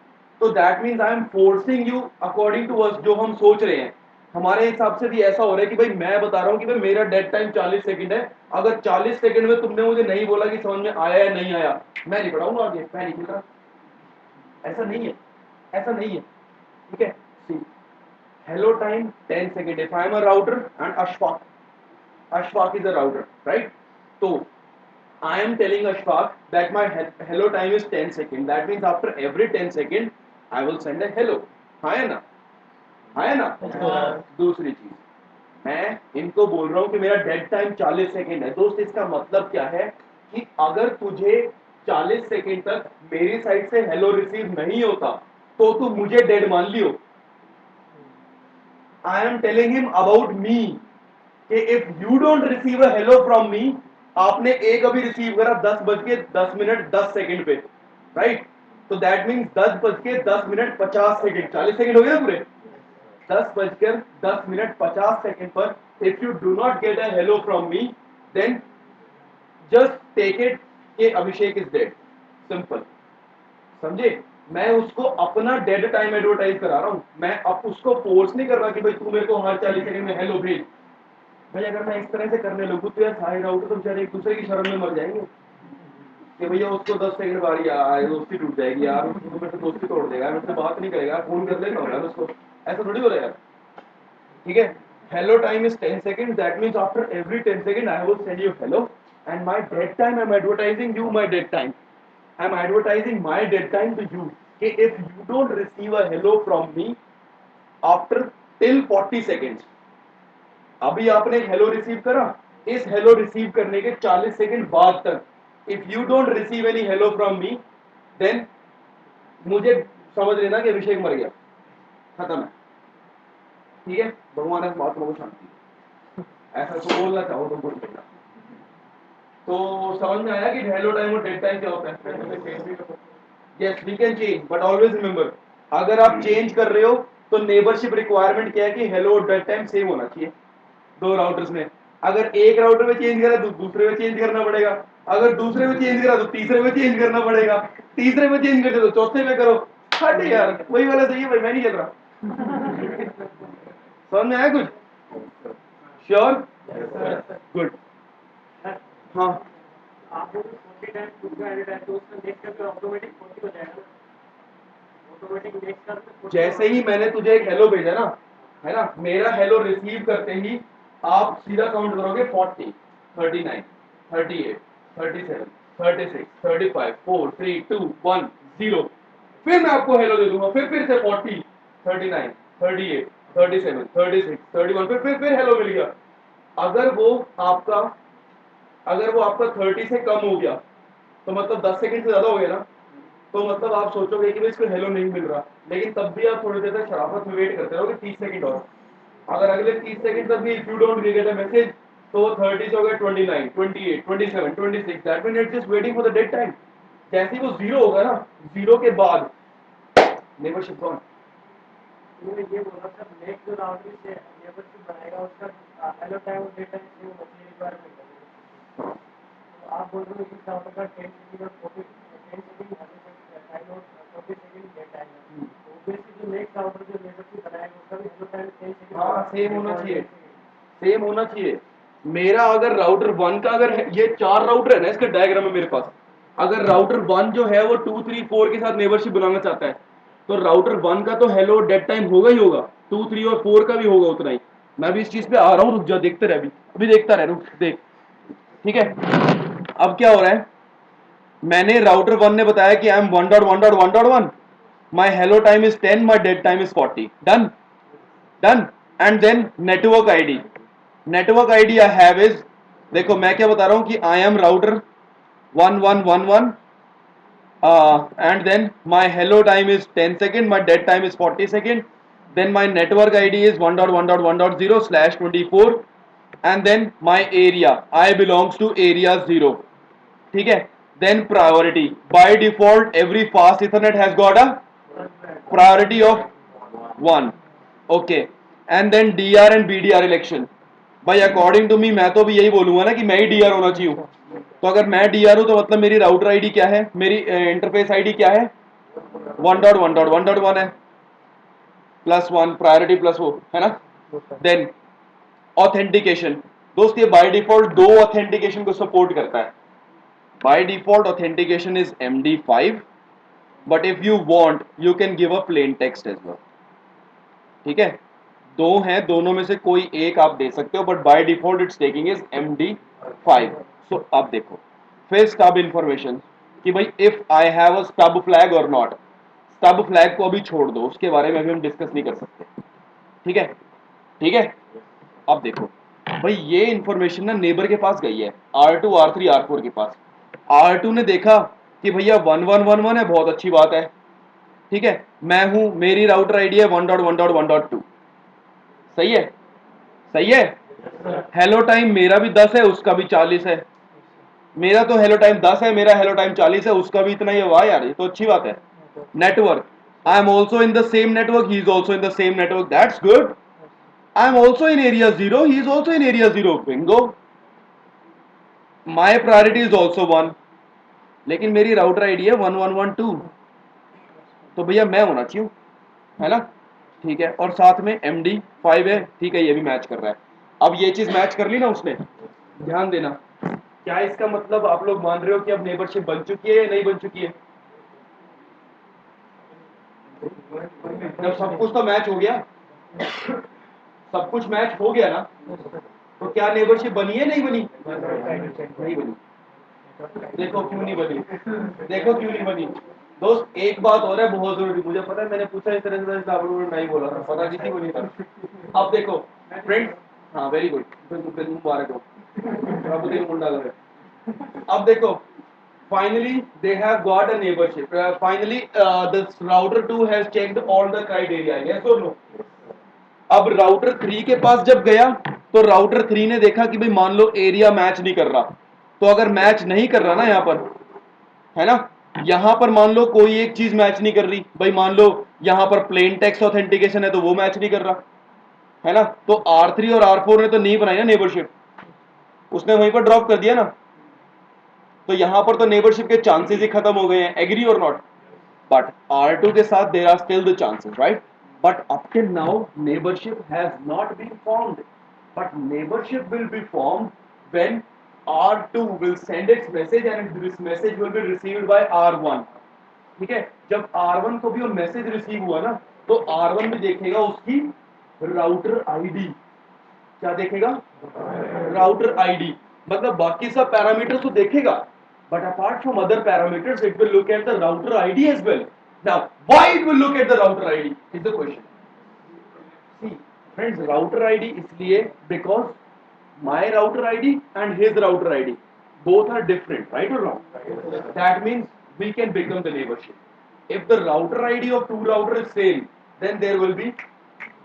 तो that means I am forcing you according to us. जो हम सोच रहे हैं हमारे हिसाब से भी ऐसा हो रहा है कि भाई मैं बता रहा हूँ कि भाई मेरा डेड टाइम 40 सेकंड है. अगर 40 सेकंड में तुमने मुझे नहीं बोला कि समझ में आया या नहीं आया, मैं नहीं पढ़ाऊंगा आगे, मैं नहीं खेल रहा. ऐसा नहीं है, ऐसा नहीं है. ठीक है? सी, hello time 10 second. If I am a router and Ashfaq is a router, right? So I am telling Ashfaq that my hello time is 10 second. That means after every 10 second I will send a hello. हाँ है ना? हाँ है ना? दूसरी चीज, मैं इनको बोल रहा हूँ कि मेरा डेड टाइम 40 सेकेंड है. दोस्त, इसका मतलब क्या है कि अगर तुझे 40 सेकेंड तक मेरी साइड से हेलो रिसीव नहीं होता तो तू मुझे डेड मान लियो. I am telling him about me कि if you don't receive a hello from me, आपने एक अभी रिसीव करा 10:10 पे, राइट? तो दैट मीन्स 10:10 40 सेकंड हो गए ना पूरे. 10:10 पर if you do not get a hello from me, then just take it कि अभिषेक इज डेड. सिंपल. समझे? मैं उसको अपना डेड टाइम एडवर्टाइज करा रहा हूं. मैं अब उसको फोर्स नहीं कर रहा कि भाई तू मेरे को हर 40 सेकंड में हेलो भेज. भाई अगर मैं इस तरह से करने लगूं तो यार सारे राउटर तो बेचारे एक दूसरे की शर्म में मर जाएंगे कि भैया उसको 10 सेकंड बारी दोस्ती टूट जाएगी यार, उसको मेरे से दोस्ती तोड़ देगा, मेरे से बात नहीं करेगा, फोन कर लेता हूँ यार उसको. ऐसा थोड़ी हो रहा है यार. ठीक है? Hello time is 10 second. That means after every 10 second I will send you hello. And my dead time, I am advertising you my dead time. I am advertising my dead time to you. If you don't receive a hello from me after till 40 seconds, अभी आपने एक hello receive करा, इस hello receive करने के 40 second बाद तक if you don't receive any hello from me, then मुझे समझ लेना कि अभिषेक मर गया, खत्म है. ठीक है? भगवान इस बात को शांति. ऐसा तो बोलना चाहो तो बोल देना. तो समझ में आया कि हेलो टाइम और डेड टाइम क्या होता है? Yes, we can change, but always remember, अगर आप चेंज कर रहे हो तो नेबरशिप रिक्वायरमेंट क्या है कि हेलो डेट टाइम सेम होना चाहिए दो राउटर्स में। अगर एक राउटर में चेंज करा तो दूसरे में चेंज करना पड़ेगा, अगर दूसरे में चेंज करा तो तीसरे में चेंज करना पड़ेगा, तीसरे में चेंज करते तो चौथे में करो। हट यार, वही वाला सही है भाई, मैं नहीं चल रहा। समझ में आया कुछ? श्योर? गुड। हाँ, आप लोग 40 टाइम्स खुद का एडिट है तो उसमें नेक्स्ट करके ऑटोमेटिक 40 हो जाएगा, ऑटोमेटिक नेक्स्ट करके जैसे ही मैंने तुझे एक हेलो भेजा ना, है ना, मेरा हेलो रिसीव करते ही आप सीधा काउंट करोगे 40, 39, 38, 37, 36, 35, 4, 3, 2, 1, 0। फिर मैं आपको हेलो दे दूंगा, फिर से 40, 39, 38, 37, 36, 31, फिर हेलो मिल गया। अगर वो आपका 30 से कम हो गया तो मतलब 10 सेकंड से ज्यादा हो गया ना, तो मतलब आप सोचोगे कि भाई इसको हेलो नहीं मिल रहा, लेकिन तब भी आप थोड़ी देर तक शराफत में वेट करते रहोगे 30 सेकंड और। अगर अगले 30 सेकंड तक भी if you don't get a message तो 30 से हो गया 29, 28, 27, 26, that mean it's just waiting for the dead time. जैसे ही वो जीरो होगा ना, जीरो के बाद नेबरशिप गॉन। मैंने ये बोला था नेक्स्ट जो राउटर से नेबरशिप बनाएगा उसका हेलो टाइम और डेट टाइम सेम होना चाहिए रिक्वायरमेंट है। तो आप बोल रहे हो कि राउटर का 10 सेकंड और 10 सेकंड टाइम और 40 सेकंड डेट टाइम है, तो बेसिकली जो नेक्स्ट राउटर जो नेबरशिप बनाएगा उसका भी हेलो टाइम 10 सेकंड हाँ, सेम होना चाहिए, सेम होना चाहिए। मेरा अगर राउटर 1 का, अगर ये 4 राउटर है ना इसका डायग्राम है मेरे पास, अगर राउटर 1 जो है वो 2, 3, 4 के साथ नेबरशिप बनाना चाहता है तो राउटर 1 का तो हेलो डेड टाइम होगा ही होगा, 2, 3 और 4 का भी होगा उतना ही। मैं भी इस चीज पे आ रहा हूँ, रुक जा, देखते रह, अभी देखता रह, रुक देख, ठीक है। अब क्या हो रहा है, मैंने राउटर 1 ने बताया कि I am 1.1.1.1, my hello time is 10, my dead time is 40, done done. And then network ID, network ID I have is, देखो मैं क्या बता रहा हूं कि I am router 1111 and then my hello time is 10 second, my dead time is 40 second, then my network id is 1.1.1.0/24 and then my area, I belongs to area 0, ठीक है। then priority, by default every fast ethernet has got a priority of 1, okay। and then dr and bdr election, भाई according to me मैं तो भी यही बोलूंगा ना कि मैं ही डीआर होना चाहिए। तो अगर मैं डीआर हूं तो मतलब मेरी राउटर आईडी क्या है, मेरी इंटरफेस आईडी क्या है, 1.1.1.1 है, +1 प्रायोरिटी प्लस वो है ना। देन ऑथेंटिकेशन, दोस्त ये बाय डिफॉल्ट 2 ऑथेंटिकेशन को सपोर्ट करता है। By default authentication is MD5, but if you want you can give a plain text as well, ठीक है। दो हैं, दोनों में से कोई एक आप दे सकते हो, but by default it's taking is MD5। सो अब देखो फिर स्टब इंफॉर्मेशन कि भाई if I have a stub flag और नॉट, स्टब फ्लैग को अभी छोड़ दो, उसके बारे में अभी हम डिस्कस नहीं कर सकते, ठीक है, ठीक है। अब देखो भाई ये इंफॉर्मेशन ना नेबर के पास गई है, R2, R3, R4 के पास। R2 ने देखा कि भैया 1111 है, बहुत अच्छी बात है, ठीक है, मैं हूं, मेरी राउटर आईडी है 1.1.1.2, सही है, सही है। हेलो टाइम मेरा भी 10 है, उसका भी 40 है, मेरा तो हेलो टाइम 10 है, मेरा हेलो टाइम 40 है, उसका भी इतना ही है। वाह यार, ये तो अच्छी बात है। Network, I am also in the same network, he is also in the same network, that's good. I am also in area 0, he is also in area 0, Bingo. My priority is also 1, लेकिन मेरी router ID है 1112, तो भैया मैं होना चाहिए, है ना, ठीक है। और साथ में MD5 है, ठीक है, ये भी मैच कर रहा है। अब ये चीज मैच कर ली ना उसने, ध्यान देना, क्या इसका मतलब आप लोग मान रहे हो कि अब नेबरशिप बन चुकी है या नहीं बन चुकी है? जब सब कुछ तो मैच हो गया, सब कुछ मैच हो गया ना, तो क्या नेबरशिप बनी है नहीं बनी? नहीं बनी। देखो क्यों नहीं बनी, देखो क्यों नहीं बनी। दोस्त एक बात और है बहुत जरूरी, मुझे पता है, मैंने पूछा इस तरह से, आप लोगों ने नहीं बोला था, पता किसी को नहीं था। अब देखो फ्रेंड्स, हाँ वेरी गुड, मुबारक हो, प्रभु दिन मुंडा लगे। अब देखो finally they have got a neighborship, finally this router 2 has checked all the criteria, yes or no? अब राउटर 3 के पास जब गया तो राउटर 3 ने देखा कि भाई मान लो एरिया मैच नहीं कर रहा, तो अगर मैच नहीं कर रहा ना यहाँ पर, है ना, यहां पर मान लो कोई एक चीज मैच नहीं कर रही भाई, मान लो यहां पर प्लेन टेक्स्ट ऑथेंटिकेशन है तो वो मैच नहीं कर रहा है ना, तो R3 और R4 ने तो नहीं बनाई ना नेबरशिप, उसने वहीं पर ड्रॉप कर दिया ना, तो यहां पर तो नेबरशिप के चांसेस ही खत्म हो गए हैं, एग्री और नॉट। बट R2 के साथ there are still the chances, right, but up till now neighbourship has not been formed, but neighbourship will be formed when R2 will send its message and this message will be received by R1। ठीक है, जब R1 को भी वो message receive हुआ ना, तो R1 भी देखेगा उसकी राउटर आईडी, क्या देखेगा, राउटर आईडी, मतलब बाकी सब पैरामीटर्स तो देखेगा, but apart from other parameters it will look at the router ID as well. Now why it will look at the router ID is the question. See friends, router ID इसलिए because my router ID and his router ID both are different, right or wrong? That means we can become the neighborship. If the router ID of two router is same, then there will be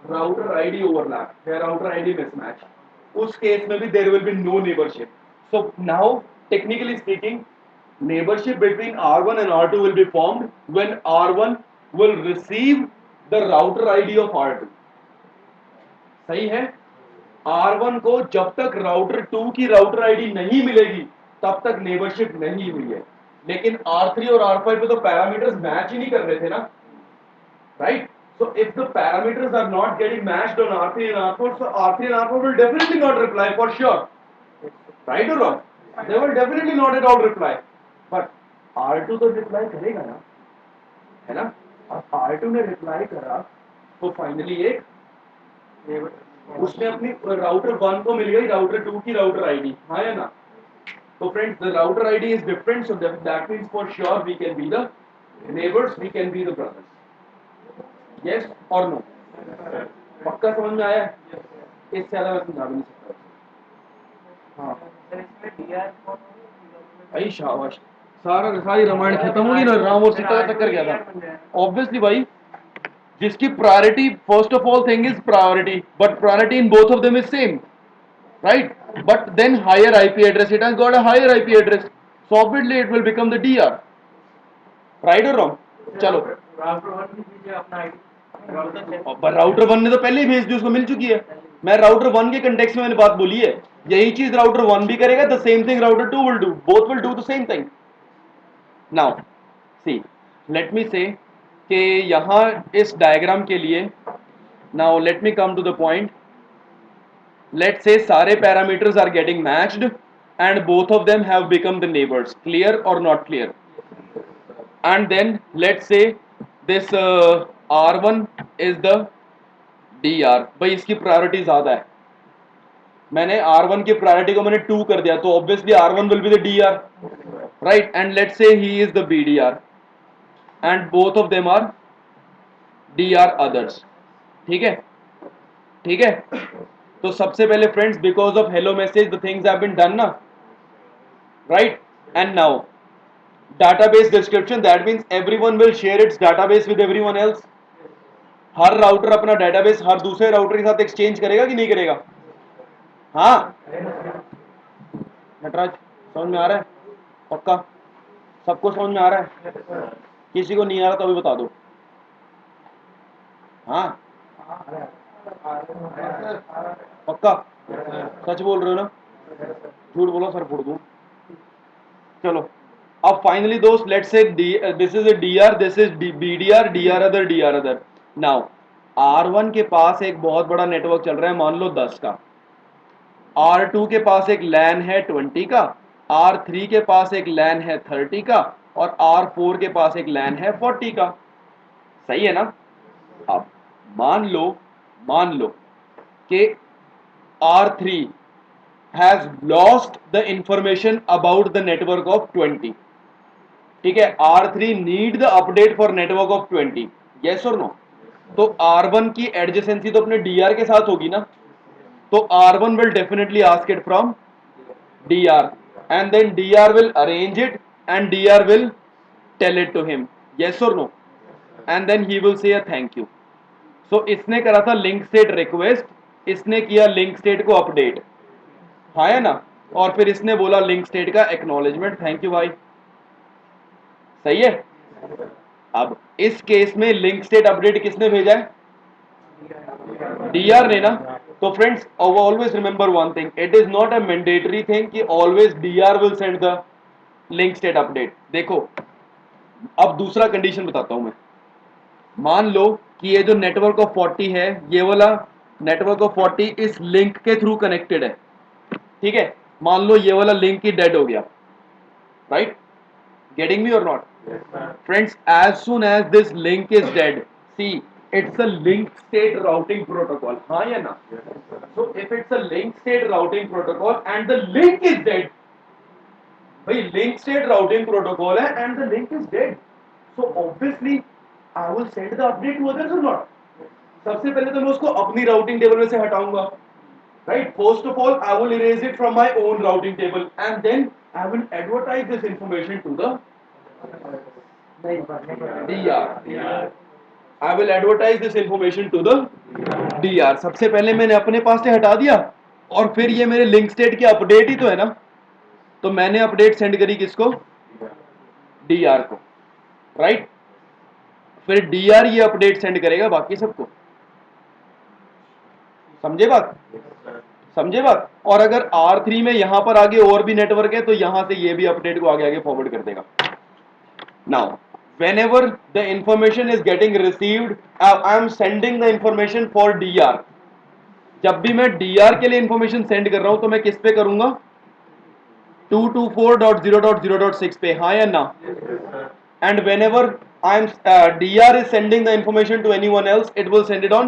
router ID overlap, where router ID mismatch. उस case में भी there will be no neighborship. So now, technically speaking, neighborship between R1 and R2 will be formed when R1 will receive the router ID of R2. सही है, R1 को जब तक router 2 की router ID नहीं मिलेगी तब तक नेबरशिप नहीं हुई है, लेकिन R3 और R5 पे तो पैरामीटर्स मैच ही नहीं कर रहे थे ना, right. So if the parameters are not getting matched on R3 and R4, so R3 and R4 will definitely not reply for sure, right or wrong? They will definitely not at all reply, but R2 तो reply करेगा ना, है ना। अब R2 ने reply करा तो finally एक उसने अपनी राउटर 1 को मिल गई राउटर 2 की राउटर आईडी, हाँ या ना। तो friends, the router ID is different, so that means for sure we can be the neighbours, we can be the brothers, yes और नो। पक्का समझ में आया, इससे ज्यादा मैं समझा भी नहीं सकता। हाँ भाई शाबाश, सारी रामायण खत्म होगी ना, राम और सीता का चक्कर क्या था। ऑब्वियसली भाई, जिसकी priority, first of all thing is priority, but priority in both of them is same, right, but then higher IP address, it has got a higher IP address, so obviously it will become the DR, right or wrong। चलो, router 1 ने तो पहले ही भेज दी, उसको मिल चुकी है। मैं router 1 के कंटेक्स्ट में मैंने बात बोली है, यही चीज राउटर 1 भी करेगा, the same thing router 2 will do, both will do the same thing। now see, let me say कि यहां इस डायग्राम के लिए, now let me come to the point, let's say सारे parameters are getting matched and both of them have become the neighbors, clear or not clear? And then let's say this R1 is the DR, भाई इसकी priority ज्यादा है, मैंने R1 की priority को मैंने 2 कर दिया, तो obviously R1 will be the DR, right, and let's say he is the BDR and both of them are DR others, ठीक है, ठीक है। तो सबसे पहले friends, because of hello message the things have been done ना, right, and now database description, that means everyone will share its database with everyone else। Her router अपना database हर दूसरे राउटर के साथ एक्सचेंज करेगा कि नहीं करेगा, हाँ नटराज समझ में आ रहा है, पक्का सबको समझ में आ रहा है, किसी को नहीं आ रहा तो अभी बता दो, हाँ पक्का, सच बोल रहे हो ना, झूठ बोलो सर फोड़ दूं। चलो अब फाइनली दोस्त, let's say this is a DR, this is BDR, DR other. Now R1 के पास एक बहुत बड़ा नेटवर्क चल रहा है, मान लो 10 का, R2 के पास एक LAN है 20 का, R3 के पास एक LAN है 30 का, और R4 के पास एक LAN है 40 का, सही है ना। अब मान लो कि R3 has lost the information about the network of 20, ठीक है, R3 need the update for network of 20, yes or no। तो R1 की adjacency तो अपने DR के साथ होगी ना, तो R1 will definitely ask it from DR and then DR will arrange it and DR will tell it to him, yes or no, and then he will say a thank you। so इसने करा था link state request, इसने किया link state को update, हाँ है ना, और फिर इसने बोला लिंक स्टेट का एक्नॉलेजमेंट, थैंक यू भाई, सही है। अब इस केस में लिंक स्टेट अपडेट किसने भेजा है? डीआर ने ना। तो friends always remember one thing, it is not a mandatory thing कि always DR will send the link state update. देखो अब दूसरा कंडीशन बताता हूं मैं। मान लो कि ये जो नेटवर्क ऑफ 40 है, ये वाला नेटवर्क ऑफ 40 इस लिंक के थ्रू कनेक्टेड है, ठीक है। मान लो ये वाला लिंक ही डेड हो गया, राइट? गेटिंग मी और not? Friends, as soon as this link is dead, see, it's a link state routing protocol. हाँ या ना? So if it's a link state routing protocol and the link is dead, भाई link state routing protocol है and the link is dead, so obviously I will send the update to others or not? सबसे पहले तो मैं उसको अपनी routing table में से हटाऊंगा, right? First of all, I will erase it from my own routing table and then I will advertise this information to the DR. I will advertise this information to the DR. सबसे पहले मैंने अपने पास से हटा दिया और फिर ये मेरे लिंक स्टेट की अपडेट ही तो है ना, तो मैंने अपडेट सेंड करी किसको? DR को, राइट? फिर DR ये अपडेट सेंड करेगा बाकी सबको। समझे बात? समझे बात? और अगर R3 में यहां पर आगे और भी नेटवर्क है तो यहां से ये भी अपडेट को आगे आगे फॉरवर्ड कर देगा। Now whenever the information is getting received, I am sending the information for DR. जब भी मैं DR के लिए इंफॉर्मेशन सेंड कर रहा हूं तो मैं किस पे करूंगा? 224.0.0.6 पे, हाँ या ना? And whenever DR is sending the information to anyone else, it will send it on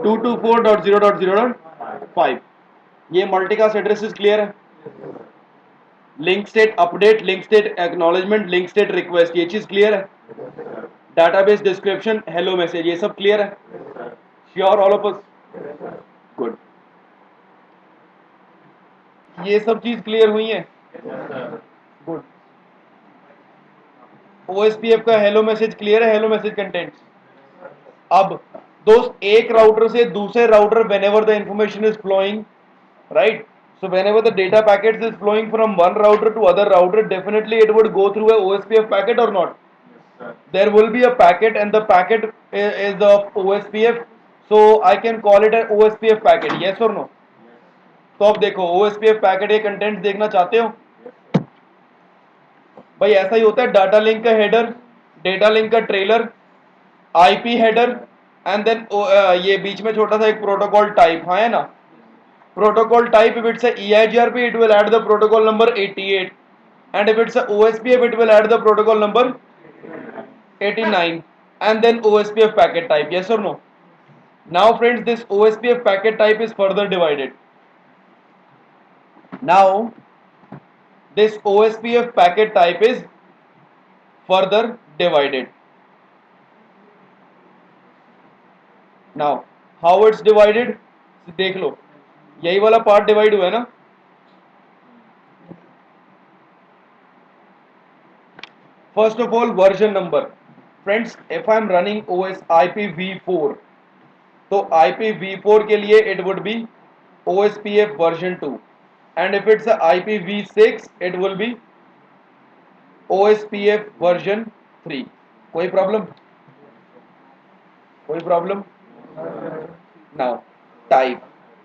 224.0.0.5. ये मल्टीकास्ट एड्रेसेस क्लियर है? Link state update, link state acknowledgement, link state request, ये चीज क्लियर है? डाटाबेस डिस्क्रिप्शन, हेलो मैसेज, ये सब clear है? Sure all of us? Good. ये सब चीज क्लियर हुई है? गुड। OSPF का हेलो मैसेज क्लियर है? Hello message contents. अब दोस्त एक राउटर से दूसरे router, whenever the information is flowing, right? So whenever the data packets is flowing from one router to other router, definitely it would go through a OSPF packet or not? There will be a packet and the packet is of OSPF, so I can call it an OSPF packet, yes or no? तो अब देखो OSPF packet के contents देखना चाहते हो? भाई ऐसा ही होता है, डाटा लिंक का हेडर, डेटा लिंक का trailer, IP header and then ये बीच में छोटा सा एक प्रोटोकॉल टाइप, हाँ है ना? Protocol type, if it's a EIGRP it will add the protocol number 88 and if it's a OSPF it will add the protocol number 89 and then OSPF packet type, yes or no? Now friends, this OSPF packet type is further divided. Now this OSPF packet type is further divided. Now how it's divided, देख लो, यही वाला part divide हुआ है ना? First of all, version number. Friends, if I am running OS IPv4, तो IPv4 के लिए it would be OSPF version 2 and if it's a IPv6 it will be OSPF version 3. कोई प्रॉब्लम? कोई problem? Now type,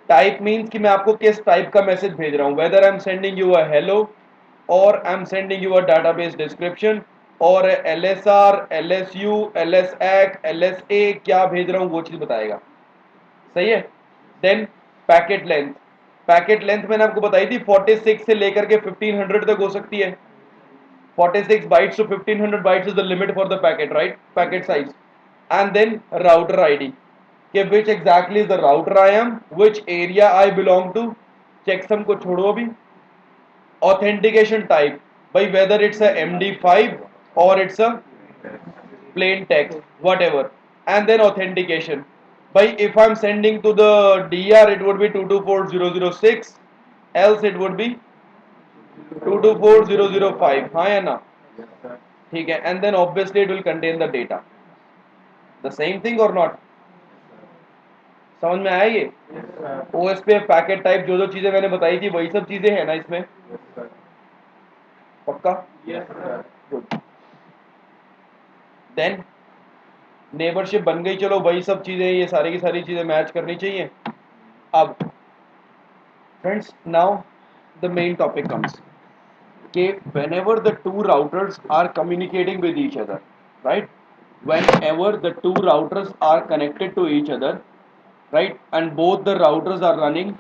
type means कि मैं आपको किस type का मैसेज भेज रहा हूं, whether I am sending you a hello और I am sending you a database description और LSR, LSU, LSAC, LSA क्या भेज रहा हूं वो चीज बताएगा, सही है? Then packet length, packet length मैंने आपको बताई थी 46 से लेकर के 1500 तक हो सकती है। 46 bytes to 1500 bytes is the limit for the packet, right? Packet size. And then router ID, कि which exactly is the router I am, which area I belong to, checksum को छोड़ो अभी। Authentication type, by whether it's a MD5 or it's a plain text, whatever. And then authentication, by if I'm sending to the DR it would be 224006, else it would be 224005, हाँ या ना? ठीक है, and then obviously it will contain the data, the same thing or not? समझ में आया ये? OSPF packet type जो जो चीजें मैंने बताई थी वही सब चीजें हैं ना इसमें? पक्का? गुड। देन नेबरशिप बन गई, चलो वही सब चीज़ें, ये सारी की सारी चीज़ें मैच करनी चाहिए। अब friends now the main topic comes कि whenever the two routers are communicating with each other, right, whenever the two routers are connected to each other, right, and both the routers are running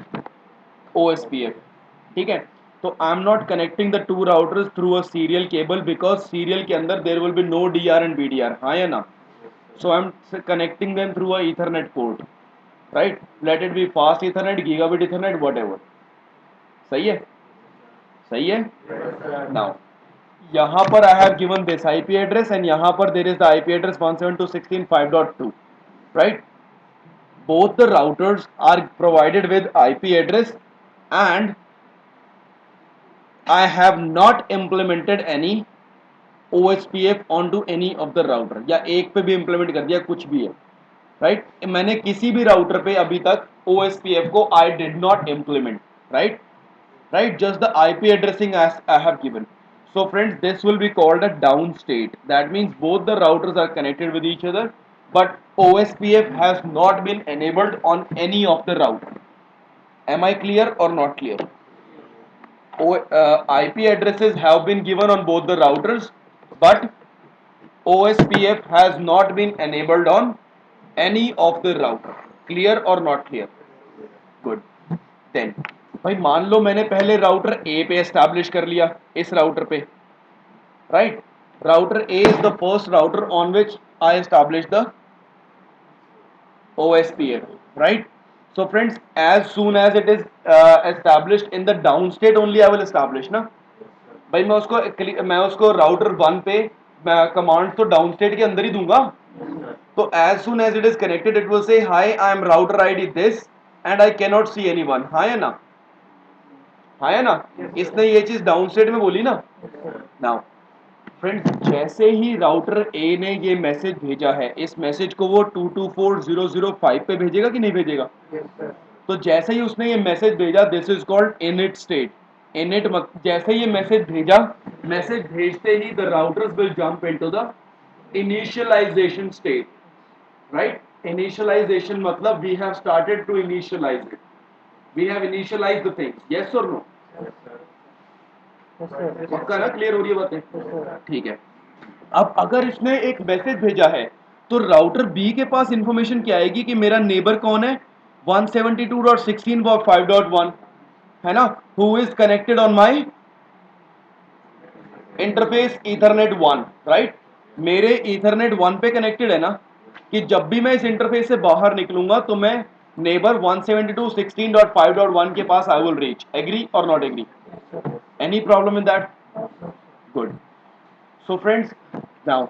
OSPF, ठीक है, तो I am not connecting the two routers through a serial cable because serial के अंदर there will be no DR and BDR, हाँ या ना, so I'm connecting them through a ethernet port, right, let it be fast ethernet, gigabit ethernet, whatever, सही है, सही है। now यहाँ पर I have given this IP address and यहाँ पर there is the IP address 172.16.5.2, right, both the routers are provided with IP address and I have not implemented any OSPF onto any of the router, या एक पे भी implement कर दिया कुछ भी है, राइट, मैंने किसी भी राउटर पे अभी तक OSPF को I did not implement, right, right, just the IP addressing as I have given. So friends, this will be called a down state. That means both the routers are connected with each other, but OSPF has not been enabled on any of the router. Am I clear or not clear? IP addresses have been given on both the routers, but OSPF has not been enabled on any of the router. Clear or not clear? Good. Then भाई मान लो मैंने पहले router A पे establish कर लिया, इस router पे, right, router A is the first router on which I established the OSPF, right? So friends, as soon as it is established in the down state only I will establish ना, भाई मैं उसको router 1 पे command तो down state के अंदर ही दूंगा, तो as soon as it is connected it will say hi I am router ID this and I cannot see anyone, हाँ या ना, हाँ या ना, इसने ये चीज डाउन स्टेट में बोली ना। नाउ फ्रेंड्स, जैसे ही राउटर ए ने ये मैसेज भेजा है, इस मैसेज को वो 224005 पे भेजेगा कि नहीं भेजेगा? तो जैसे ही उसने ये मैसेज भेजा, this is called init state. Init जैसे ये मैसेज भेजा, मैसेज भेजते ही the routers will jump into the initialization state, right, initialization मतलब we have started to initialize it, we have initialized the things, yes और no, पक्का ना, clear हो रही है बातें, ठीक है। अब अगर इसने एक मैसेज भेजा है तो राउटर बी के पास इंफॉर्मेशन क्या आएगी कि मेरा नेबर कौन है, 172.16.5.1 है ना, who is connected on my interface Ethernet 1, right, मेरे ईथरनेट 1 पे कनेक्टेड है ना, कि जब भी मैं इस इंटरफेस से बाहर निकलूंगा तो मैं नेबर 172.16.5.1 के पास आई विल रीच, एग्री और not agree, any problem in that? Good. So friends, now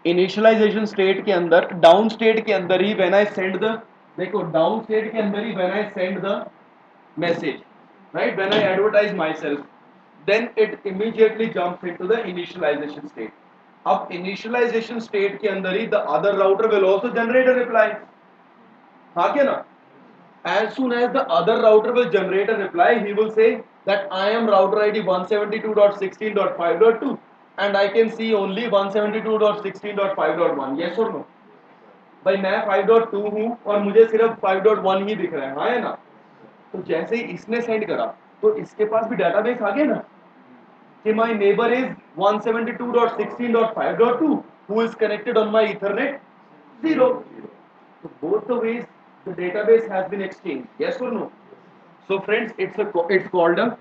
initialization state के अंदर, डाउन स्टेट के अंदर ही व्हेन आई सेंड द, देखो डाउन स्टेट के अंदर ही when I send the message, right, when I advertise myself, then it immediately jumps into the initialization state. अब इनिशियलाइजेशन स्टेट के अंदर ही the other router will also generate a reply, हाँ क्या ना, as soon as the other router will generate a reply, he will say that I am router ID 172.16.5.2 and I can see only 172.16.5.1, yes or no? भाई मैं 5.2 हूं और मुझे सिर्फ 5.1 ही दिख रहा है, हाँ या ना, तो जैसे ही इसने सेंड करा तो इसके पास भी डेटाबेस आ गया ना कि my neighbor is 172.16.5.2 who is connected on my ethernet 0. So both the ways the database has been exchanged, yes or no? So friends, it's called a,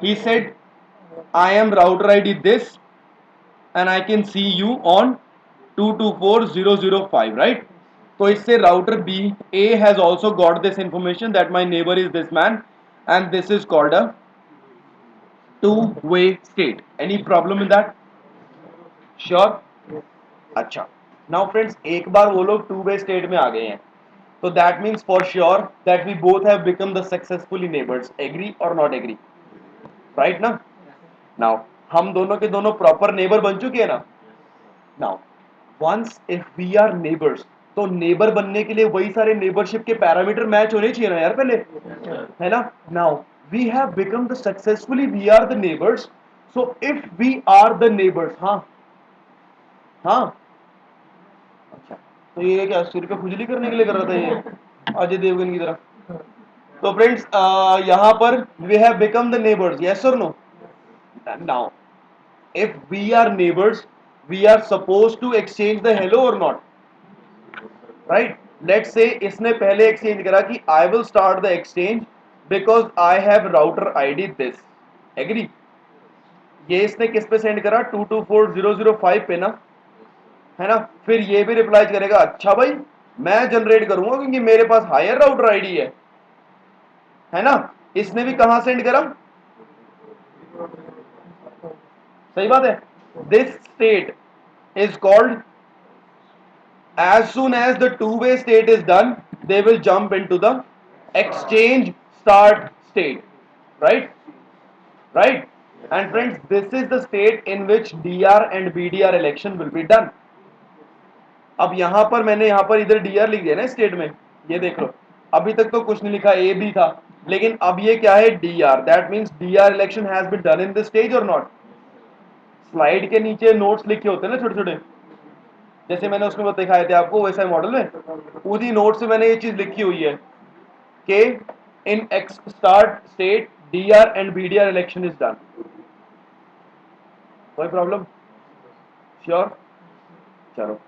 he said I am router ID this and I can see you on 224005, right? So इससे router B A has also got this information that my neighbor is this man and this is called a two-way state. Any problem in that? Sure? अच्छा, now friends, एक बार वो लोग two-way state में आ गए हैं, so that means for sure that we both have become the successfully neighbors. Agree or not agree? Right ना? Now हम दोनों के दोनों proper neighbor बन चुके हैं ना? Now once if we are neighbors, तो neighbor बनने के लिए वही सारे neighborship के पैरामीटर मैच होने चाहिए ना यार पहले, है ना? Now we have become the successfully, we are the neighbors. So if we are the neighbors, हाँ, हाँ अच्छा, तो ये क्या सिर पे खुजली करने के लिए कर रहा था ये अजय देवगन की तरह? तो फ्रेंड्स यहाँ पर we have become the neighbours, yes और नो? नाउ if we are neighbors we are supposed to exchange the hello or not, right? Let's say इसने पहले exchange करा कि I will start the exchange because I have router ID this, agree? ये इसने किस पे सेंड करा? 224005 पे ना, है ना? फिर ये भी रिप्लाई करेगा अच्छा भाई मैं जनरेट करूंगा क्योंकि मेरे पास हायर राउटर आईडी है ना? इसने भी कहां सेंड करा? सही बात है। This state is called, as soon as the two-way state is done they will jump into the exchange start state, right? And friends this is the state in which dr and bdr election will be done. अब यहां पर मैंने यहां पर इधर dr लिख दिया ना स्टेट में, ये देख लो अभी तक तो कुछ नहीं लिखा, ए भी था, लेकिन अब ये क्या है? dr, that means dr election has been done in this stage और नॉट? स्लाइड के नीचे नोट्स लिखे होते हैं ना छोटे छोटे, जैसे मैंने उसमें दिखाए थे आपको वैसा मॉडल में, उसी नोट से मैंने ये चीज लिखी हुई है कि in exstart state DR and BDR election is done. कोई प्रॉब्लम? श्योर? चलो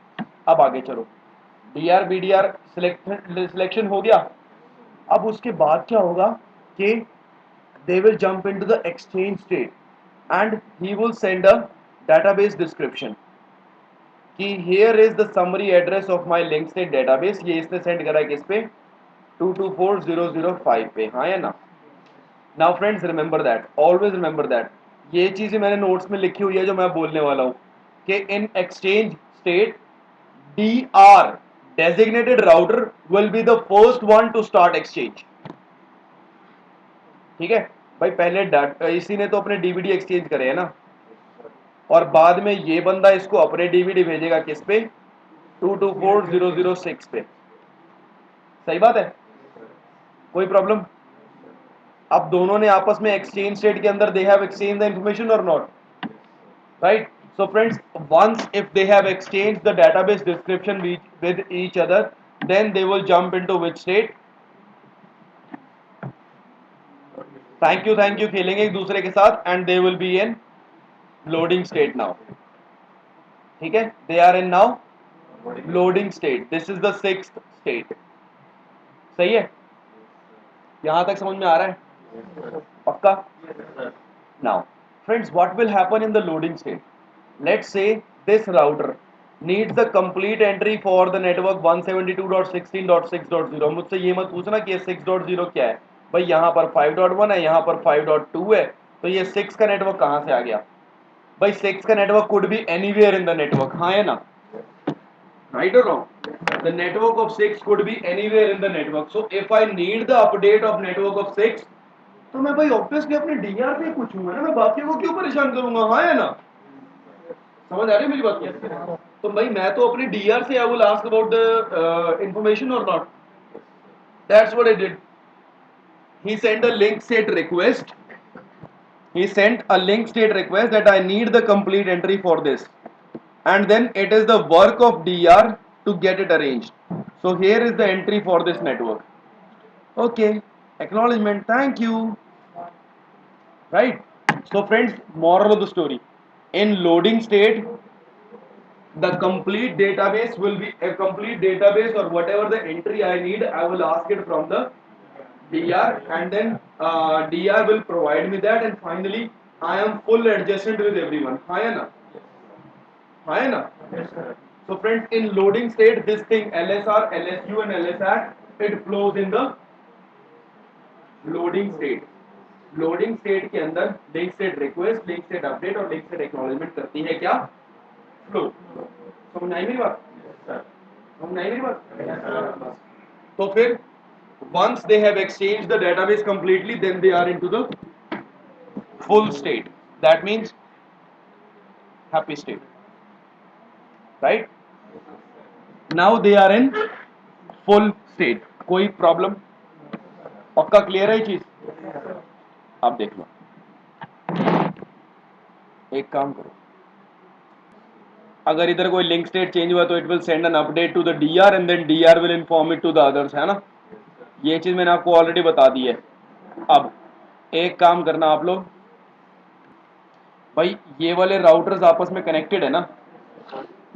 अब आगे चलो, डीआर बीडीआर सिलेक्शन हो गया। अब उसके बाद क्या होगा कि they will jump into the exchange state and he will send a database description कि here is the summary address of my link state database। ये इसने सेंड करा है किस पे? 224005 पे, हाँ या ना? Now friends remember that, always remember that, ये चीजें मैंने नोट्स में लिखी हुई है जो मैं बोलने वाला हूं कि in exchange state D R designated router will be the first one two start exchange. ठीक है भाई, पहले इसी ने तो अपने डीवीडी एक्सचेंज करे है ना, और बाद में ये बंदा इसको अपने डीवीडी भेजेगा किस पे? 224006 पे। सही बात है? कोई प्रॉब्लम? अब दोनों ने आपस में एक्सचेंज स्टेट के अंदर they have exchange the information और not, right? So friends, once if they have exchanged the database description with each other, then they will jump into which state? Thank you खेलेंगे एक दूसरे के साथ and they will be in loading state now. ठीक है, they are in now loading state. This is the sixth state. सही है? यहां तक समझ में आ रहा है? पक्का? Now friends, what will happen in the loading state? Let's say this router needs the complete entry for the network 172.16.6.0। मुझसे ये मत पूछना कि ये 6.0 क्या है भाई, यहाँ पर 5.1 है, यहाँ पर 5.2 है, तो ये 6 का नेटवर्क कहाँ से आ गया भाई? 6 का network could be anywhere in the network, हाँ है ना? राइट और wrong? The network of 6 could be anywhere in the network. So if I need the update of network of 6 तो मैं भाई ऑब्वियसली अपने डीआर से पूछूंगा ना, मैं बाकियों को क्यों परेशान करूंगा, हाँ है ना? समझ आ रही है मेरी बात? तो भाई मैं तो अपने डीआर से I will ask about the information और not? That's what I did. He sent a link state request, he sent a link state request that I need the complete entry for this, and then it is the work of dr to get it arranged. So here is the entry for this network. Okay, acknowledgement, thank you, right? So friends, moral of the story, in loading state the complete database will be a complete database, or whatever the entry I need I will ask it from the dr, and then dr will provide me that, and finally I am full adjacent with everyone, hai na? Hai na? So friends, in loading state this thing lsr lsu and lsat it flows in the loading state. Loading state के अंदर link state request, link state update और link state acknowledgement करती है क्या? Flow. समझ आई मेरी बात? समझ आई मेरी बात? तो फिर once they have exchanged the database completely, then they are into the full state, that means happy state, right? Now they are in full state. कोई प्रॉब्लम? पक्का क्लियर है ये चीज? आप देख लो, एक काम करो, अगर इधर कोई लिंक स्टेट चेंज हुआ तो it will send an update to the DR and then DR will inform it to the others, है ना। ये चीज़ मैंने आपको ऑलरेडी बता दी है। अब एक काम करना आप लोग, भाई ये वाले राउटर्स आपस में कनेक्टेड है ना,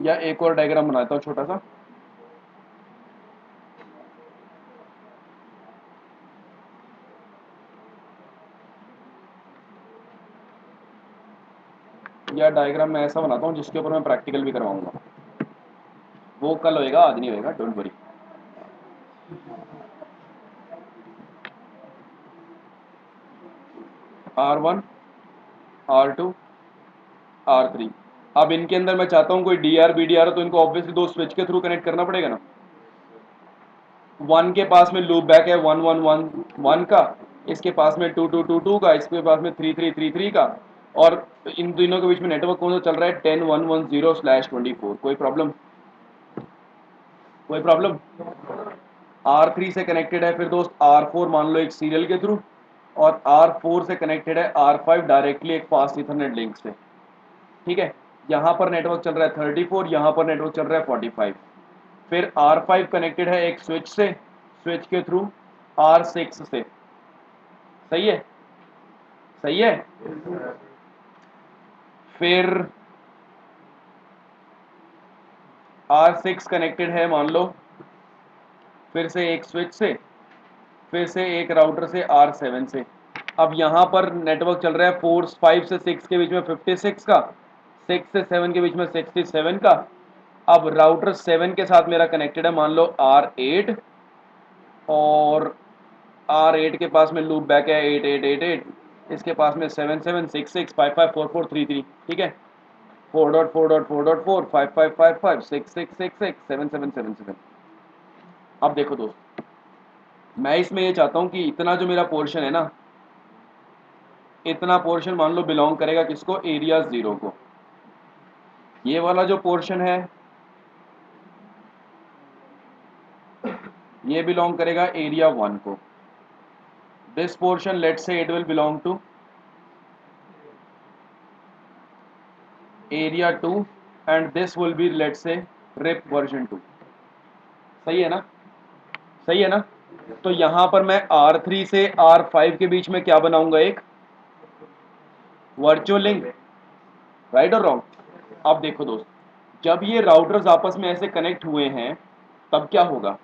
या एक और डायग्राम बनाता हूँ छोटा सा। या डायग्राम मैं ऐसा बनाता हूँ जिसके ऊपर मैं प्रैक्टिकल भी करवाऊंगा। वो कल होएगा, आज नहीं होएगा, don't worry. R1, R2, R3। अब इनके अंदर मैं चाहता हूँ कोई डीआर बीडीआर, तो इनको ऑब्वियसली दो स्विच के थ्रू कनेक्ट करना पड़ेगा ना। 1 के पास में लूप बैक है 1 1 1 1 का, इसके पास में 2 2 2 2 का, इसके पास में 3 3 3 3 का, और इन दोनों के बीच में नेटवर्क कौन सा चल रहा है 10 1 1 0/24। कोई प्रॉब्लम? कोई प्रॉब्लम? R3 से कनेक्टेड है फिर दोस्त R4 मान लो एक सीरियल के थ्रू, और R4 से कनेक्टेड है R5 डायरेक्टली एक फास्ट इथरनेट लिंक से। ठीक है, यहाँ पर नेटवर्क चल रहा है 34, यहाँ पर नेटवर्क चल रहा है 45। फिर R5 कनेक्टेड है एक स्विच से, स्विच के थ्रू R6 से। सही है, सही है। फिर R6 कनेक्टेड है मान लो फिर से एक स्विच से, फिर से एक राउटर से R7 से। अब यहाँ पर नेटवर्क चल रहा है 4 5 से 6 के बीच में 56 का, 6 से 7 के बीच में 67 का। अब राउटर 7 के साथ मेरा कनेक्टेड है मान लो R8, और R8 के पास में लूप बैक है 8 8 8 8, इसके पास में 7 7 6 6 5 5 4 4 3 3। ठीक है, 4.4.4.4 5 5 5 5 6 6 6 6 7 7 7 7। अब देखो दोस्त, मैं इसमें ये चाहता हूँ कि इतना जो मेरा पोर्शन है ना, इतना पोर्शन मान लो बिलोंग करेगा किसको, एरिया 0 को। ये वाला जो पोर्शन है ये बिलोंग करेगा एरिया 1 को। This portion let's say it will belong to area 2 and this will be let's say RIP version 2। सही है ना, सही है ना। तो यहां पर मैं R3 से R5 के बीच में क्या बनाऊंगा, एक वर्चुअल लिंक, राइट और रॉन्ग। अब देखो दोस्त, जब ये राउटर्स आपस में ऐसे कनेक्ट हुए हैं तब क्या होगा।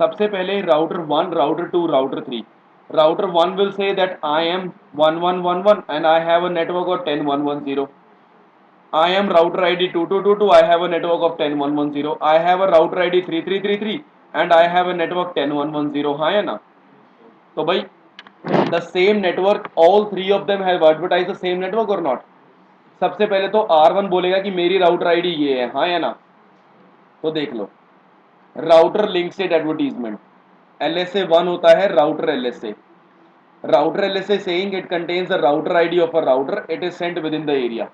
सबसे पहले router 1, router 2, router 3। Router 1 will say that I am 1111 and I have a network of 10110. I am router ID 2222, I have a network of 10110. I have a router ID 3333 and I have a network 10110. हाँ या ना। तो भाई the same network, all three of them have advertised the same network or not। सबसे पहले तो R1 बोलेगा कि मेरी राउटर आईडी ये है, हाँ या ना। तो देख लो, router link state advertisement, LSA 1 होता है router LSA। Router LSA saying it contains the router ID of a router, it is sent within the area।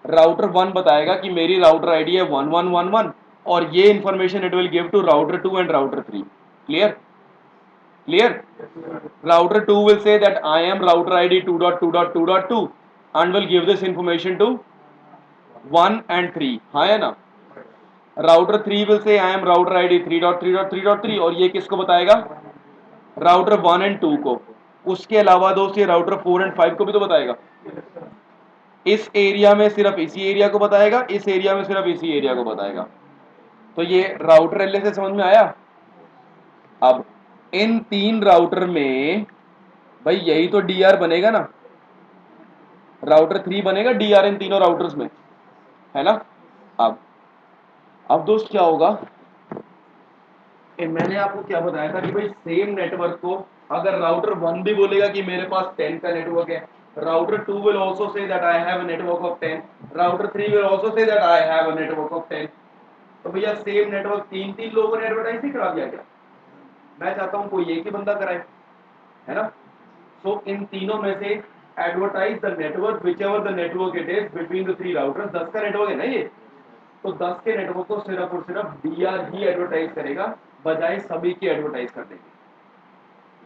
Router 1 बताएगा कि मेरी राउटर आईडी है 1111 और ये information it will give to router 2 and router 3। Clear, clear. Router 2 will say that I am router ID 2.2.2.2 and will give this information to 1 and 3। हाँ या ना। Router 3 will say I am router ID 3.3.3.3 और ये किसको बताएगा, router 1 and 2 को। उसके अलावा दोस्त ये राउटर 4 एंड 5 को भी तो बताएगा। इस एरिया में सिर्फ इसी एरिया को बताएगा, इस एरिया में सिर्फ इसी एरिया को बताएगा। तो ये राउटर एलएसए समझ में आया। अब इन तीन राउटर में भाई यही तो डीआर बनेगा ना, राउटर 3 बनेगा डीआर इन तीनों राउटर्स में, है ना। अब दोस्त क्या होगा, मैंने आपको क्या बताया था कि भाई सेम नेटवर्क को अगर राउटर 1 भी बोलेगा कि मेरे पास 10 का नेटवर्क है, router 2 will also say that I have a network of 10, router 3 will also say that I have a network of 10। तो भैया सेम नेटवर्क तीन तीन लोगों ने एडवर्टाइज नहीं करा दिया क्या। मैं चाहता हूं कोई एक ही बंदा कराए, है ना। सो इन तीनों में से advertise the network which ever the network it is between the 3 routers. 10 का नेटवर्क है ना ये, तो 10 के नेटवर्क को सिर्फ और सिर्फ डीआर ही एडवर्टाइज करेगा, बजाय सभी की एडवर्टाइज कर देंगे।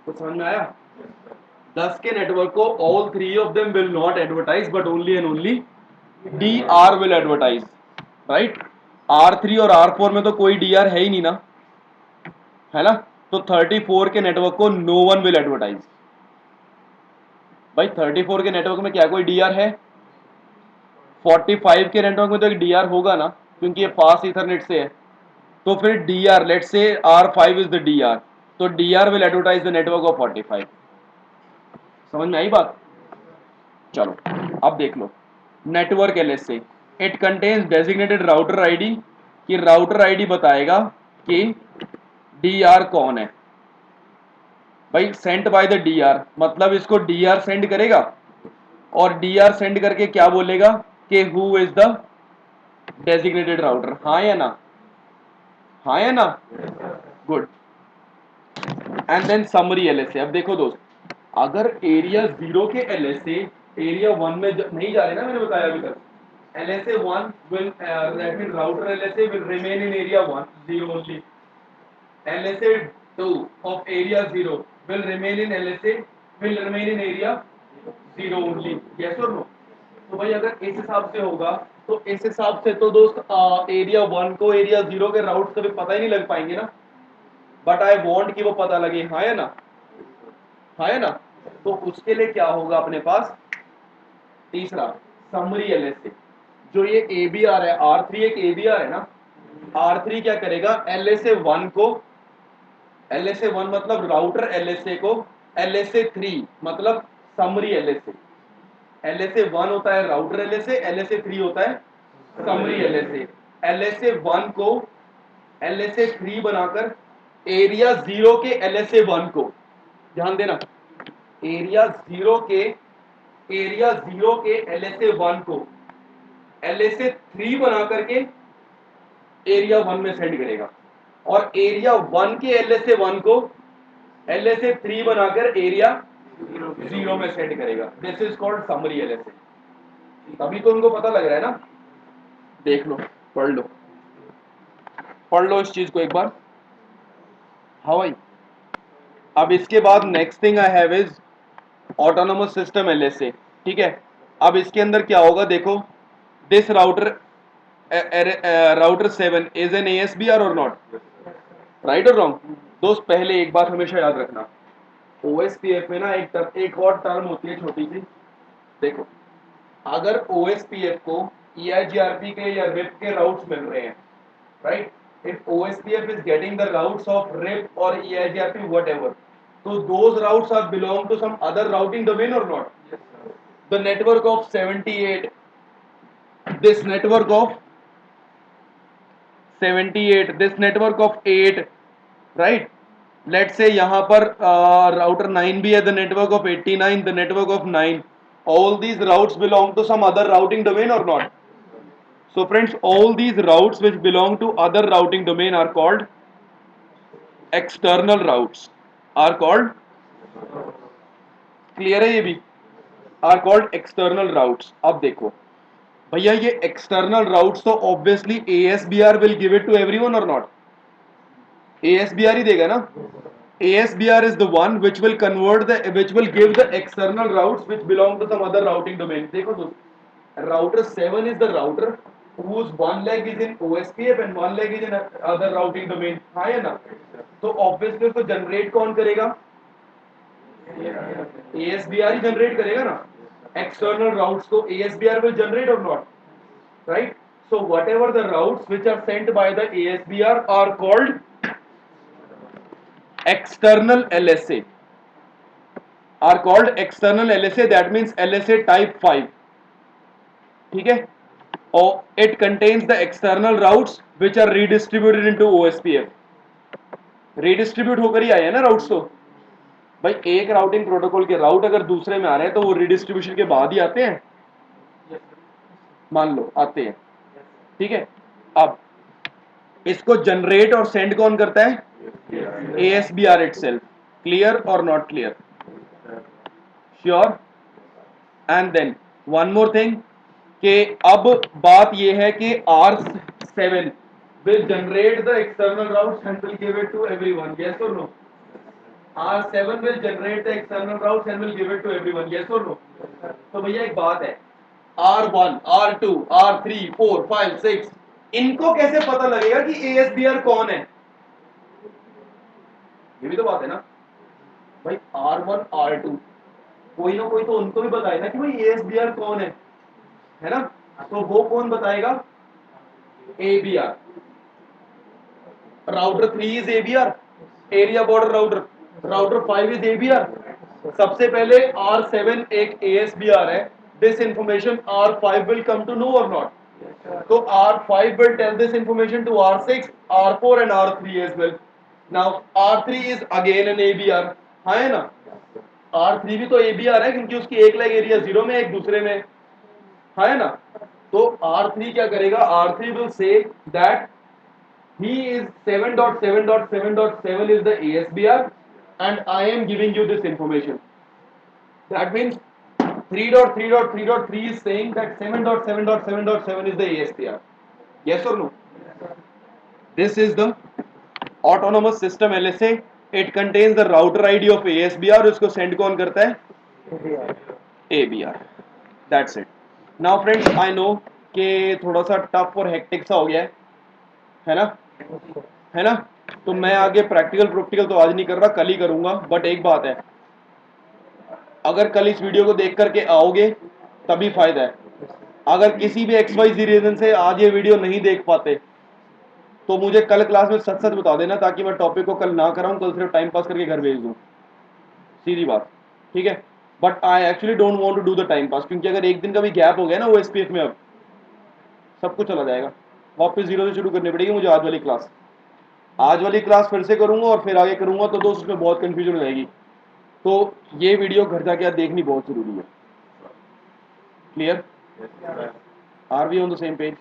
कुछ समझ में आया। 10 के नेटवर्क को all 3 of them will not advertise but only and only DR will advertise. Right. R3 और R4 में तो कोई DR है ही नहीं ना, है ना, तो 34 के नेटवर्क को नो वन विल एडवर्टाइज। भाई 34 के नेटवर्क में क्या कोई DR है? 45 के नेटवर्क में तो एक DR होगा ना, क्योंकि ये फास्ट ईथरनेट से है। तो फिर DR, let's say R5 is the DR, तो DR will advertise the network of 45। समझ में आई बात? चलो अब देख लो, network LSA, it contains designated router ID, कि राउटर आईडी बताएगा कि DR कौन है। भाई सेंट बाय द DR, मतलब इसको DR सेंड करेगा, और DR सेंड करके क्या बोलेगा कि who is the designated router. हाँ या ना? हाँ या ना? Good. And then summary LSA। अब देखो दोस्त, अगर एरिया 0 के LSA एरिया 1 में नहीं जा रहे ना, मैंने बताया अभी तक, LSA 1 will that means router LSA will remain in area 1 0 only. LSA 2 of area 0 will remain in area 0 only. Yes or no? तो भाई अगर इस हिसाब से होगा तो इस हिसाब से तो दोस्त एरिया 1 को एरिया 0 के राउट्स कभी पता ही नहीं लग पाएंगे ना, बट आई वांट कि वो पता लगे। हाँ या ना? हाँ या ना? तो उसके लिए क्या होगा अपने पास? तीसरा समरी LSA, जो ये ABR है, R3 एक ABR है ना, R3 क्या करेगा, LSA 1 को, LSA 1 मतलब राउटर LSA को, LSA 3 मतलब समरी LSA। LSA 1 होता है राउटर LSA, LSA 3 होता है समरी LSA। LSA 1 को LSA 3 बनाकर एरिया 0 के LSA 1 को, ध्यान देना, एरिया 0 के LSA 1 को LSA 3 बना करके एरिया 1 में सेंड करेगा, और एरिया 1 के LSA 1 को LSA 3 बनाकर एरिया 0 में सेंड करेगा। This is called summary LSA। तभी तो उनको पता लग रहा है ना। देख लो, पढ़ लो इस चीज को एक बार। हाँ भाई, अब इसके बाद next thing I have is autonomous system LSA। ठीक है, अब इसके अंदर क्या होगा देखो, this router 7 is an ASBR और नॉट, राइट और रॉन्ग? दोस्त पहले एक बात हमेशा याद रखना, OSPF में ना एक और टर्म होती है छोटी सी। देखो, अगर OSPF को EIGRP के या RIP के राउट्स मिल रहे हैं, right, if OSPF is getting the routes of RIP or EIGRP whatever, so those routes are belong to some other routing domain or not? Yes, sir. The network of 78, this network of 78, this network of 8, right, let's say यहाँ पर router 9 भी है, the network of 89, the network of 9, all these routes belong to some other routing domain or not? So friends, all these routes which belong to other routing domain are called external routes, are called, clear है ये भी, are called external routes। अब देखो भैया, ये external routes तो obviously ASBR will give it to everyone or not? ASBR ही देगा ना। ASBR is the one which will give the external routes which belong to some other routing domain। देखो दोस्त, router 7 is the router whose one leg is in OSPF and one leg is in other routing domain। हाँ या ना? तो obviously उसको generate कौन करेगा? ASBR ही generate करेगा ना। External routes को ASBR will generate or not? Right? So whatever the routes which are sent by the ASBR are called external LSA, are called external LSA, that means LSA type 5। ठीक है, और it contains the external routes which are redistributed into OSPF। redistribute होकर ही आए हैं ना routes तो। भाई एक राउटिंग प्रोटोकॉल के राउट अगर दूसरे में आ रहे हैं तो वो रिडिस्ट्रीब्यूशन के बाद ही आते हैं, मान लो आते हैं। ठीक है, अब इसको जनरेट और सेंड कौन करता है? ASBR itself। क्लियर और not clear? Sure? And then one more thing, कि अब बात ये है कि R7 will generate the external routes and will give it to everyone, yes or no? R7 will generate the external routes and will give it to everyone, yes or no? तो भैया एक बात है, R1, R2, R3, 4, 5, 6, इनको कैसे पता लगेगा कि ASBR कौन है? ये भी तो बात है ना भाई। R1 R2 कोई ना कोई तो उनको भी बताए ना कि भाई ASBR कौन है ना? तो वो कौन बताएगा? ABR। Router 3 is ABR, area border router. Router 5 is ABR। सबसे पहले R7 एक ASBR है। This information R5 will come to know or not? So R5 will tell this information to R6, R4 and R3 as well. Now R3 is again an ABR, हाँ है ना? R3 भी तो ABR है क्योंकि उसकी एक लेग एरिया 0 में एक दूसरे में, हाँ है ना? तो R3 क्या करेगा? R3 will say that he is 7.7.7.7 is the ASBR and I am giving you this information. That means 3.3.3.3 is saying that 7.7.7.7 is the ASBR. Yes or no? This is the autonomous system LSA. It contains the router ID of ASBR. उसको send कौन करता है? ABR. That's it. Now friends, I know कि थोड़ा सा tough और hectic सा हो गया है ना? है ना? तो मैं आगे प्रैक्टिकल तो आज नहीं कर रहा, कल ही करूंगा। बट एक बात है, अगर कल इस वीडियो को देख करके आओगे तभी फायदा है। अगर किसी भी XYZ रीजन से आज ये वीडियो नहीं देख पाते तो मुझे कल क्लास में सच सच बता देना, ताकि मैं टॉपिक को कल ना कराऊं, कल सिर्फ टाइम पास करके घर भेज दूं। सीधी बात, ठीक है? But I actually don't want to do the time pass, क्योंकि अगर एक दिन का भी गैप हो गया ना OSPF में, अब सब कुछ चला जाएगा। वापस जीरो से शुरू करनी पड़ेगी मुझे आज वाली क्लास। आज वाली क्लास फिर से करूंगा और फिर आगे करूंगा, तो दोस्त उसमें बहुत कंफ्यूजन हो जाएगी। तो ये वीडियो घर जाके देखनी बहुत जरूरी है। Clear? Are we on the same page?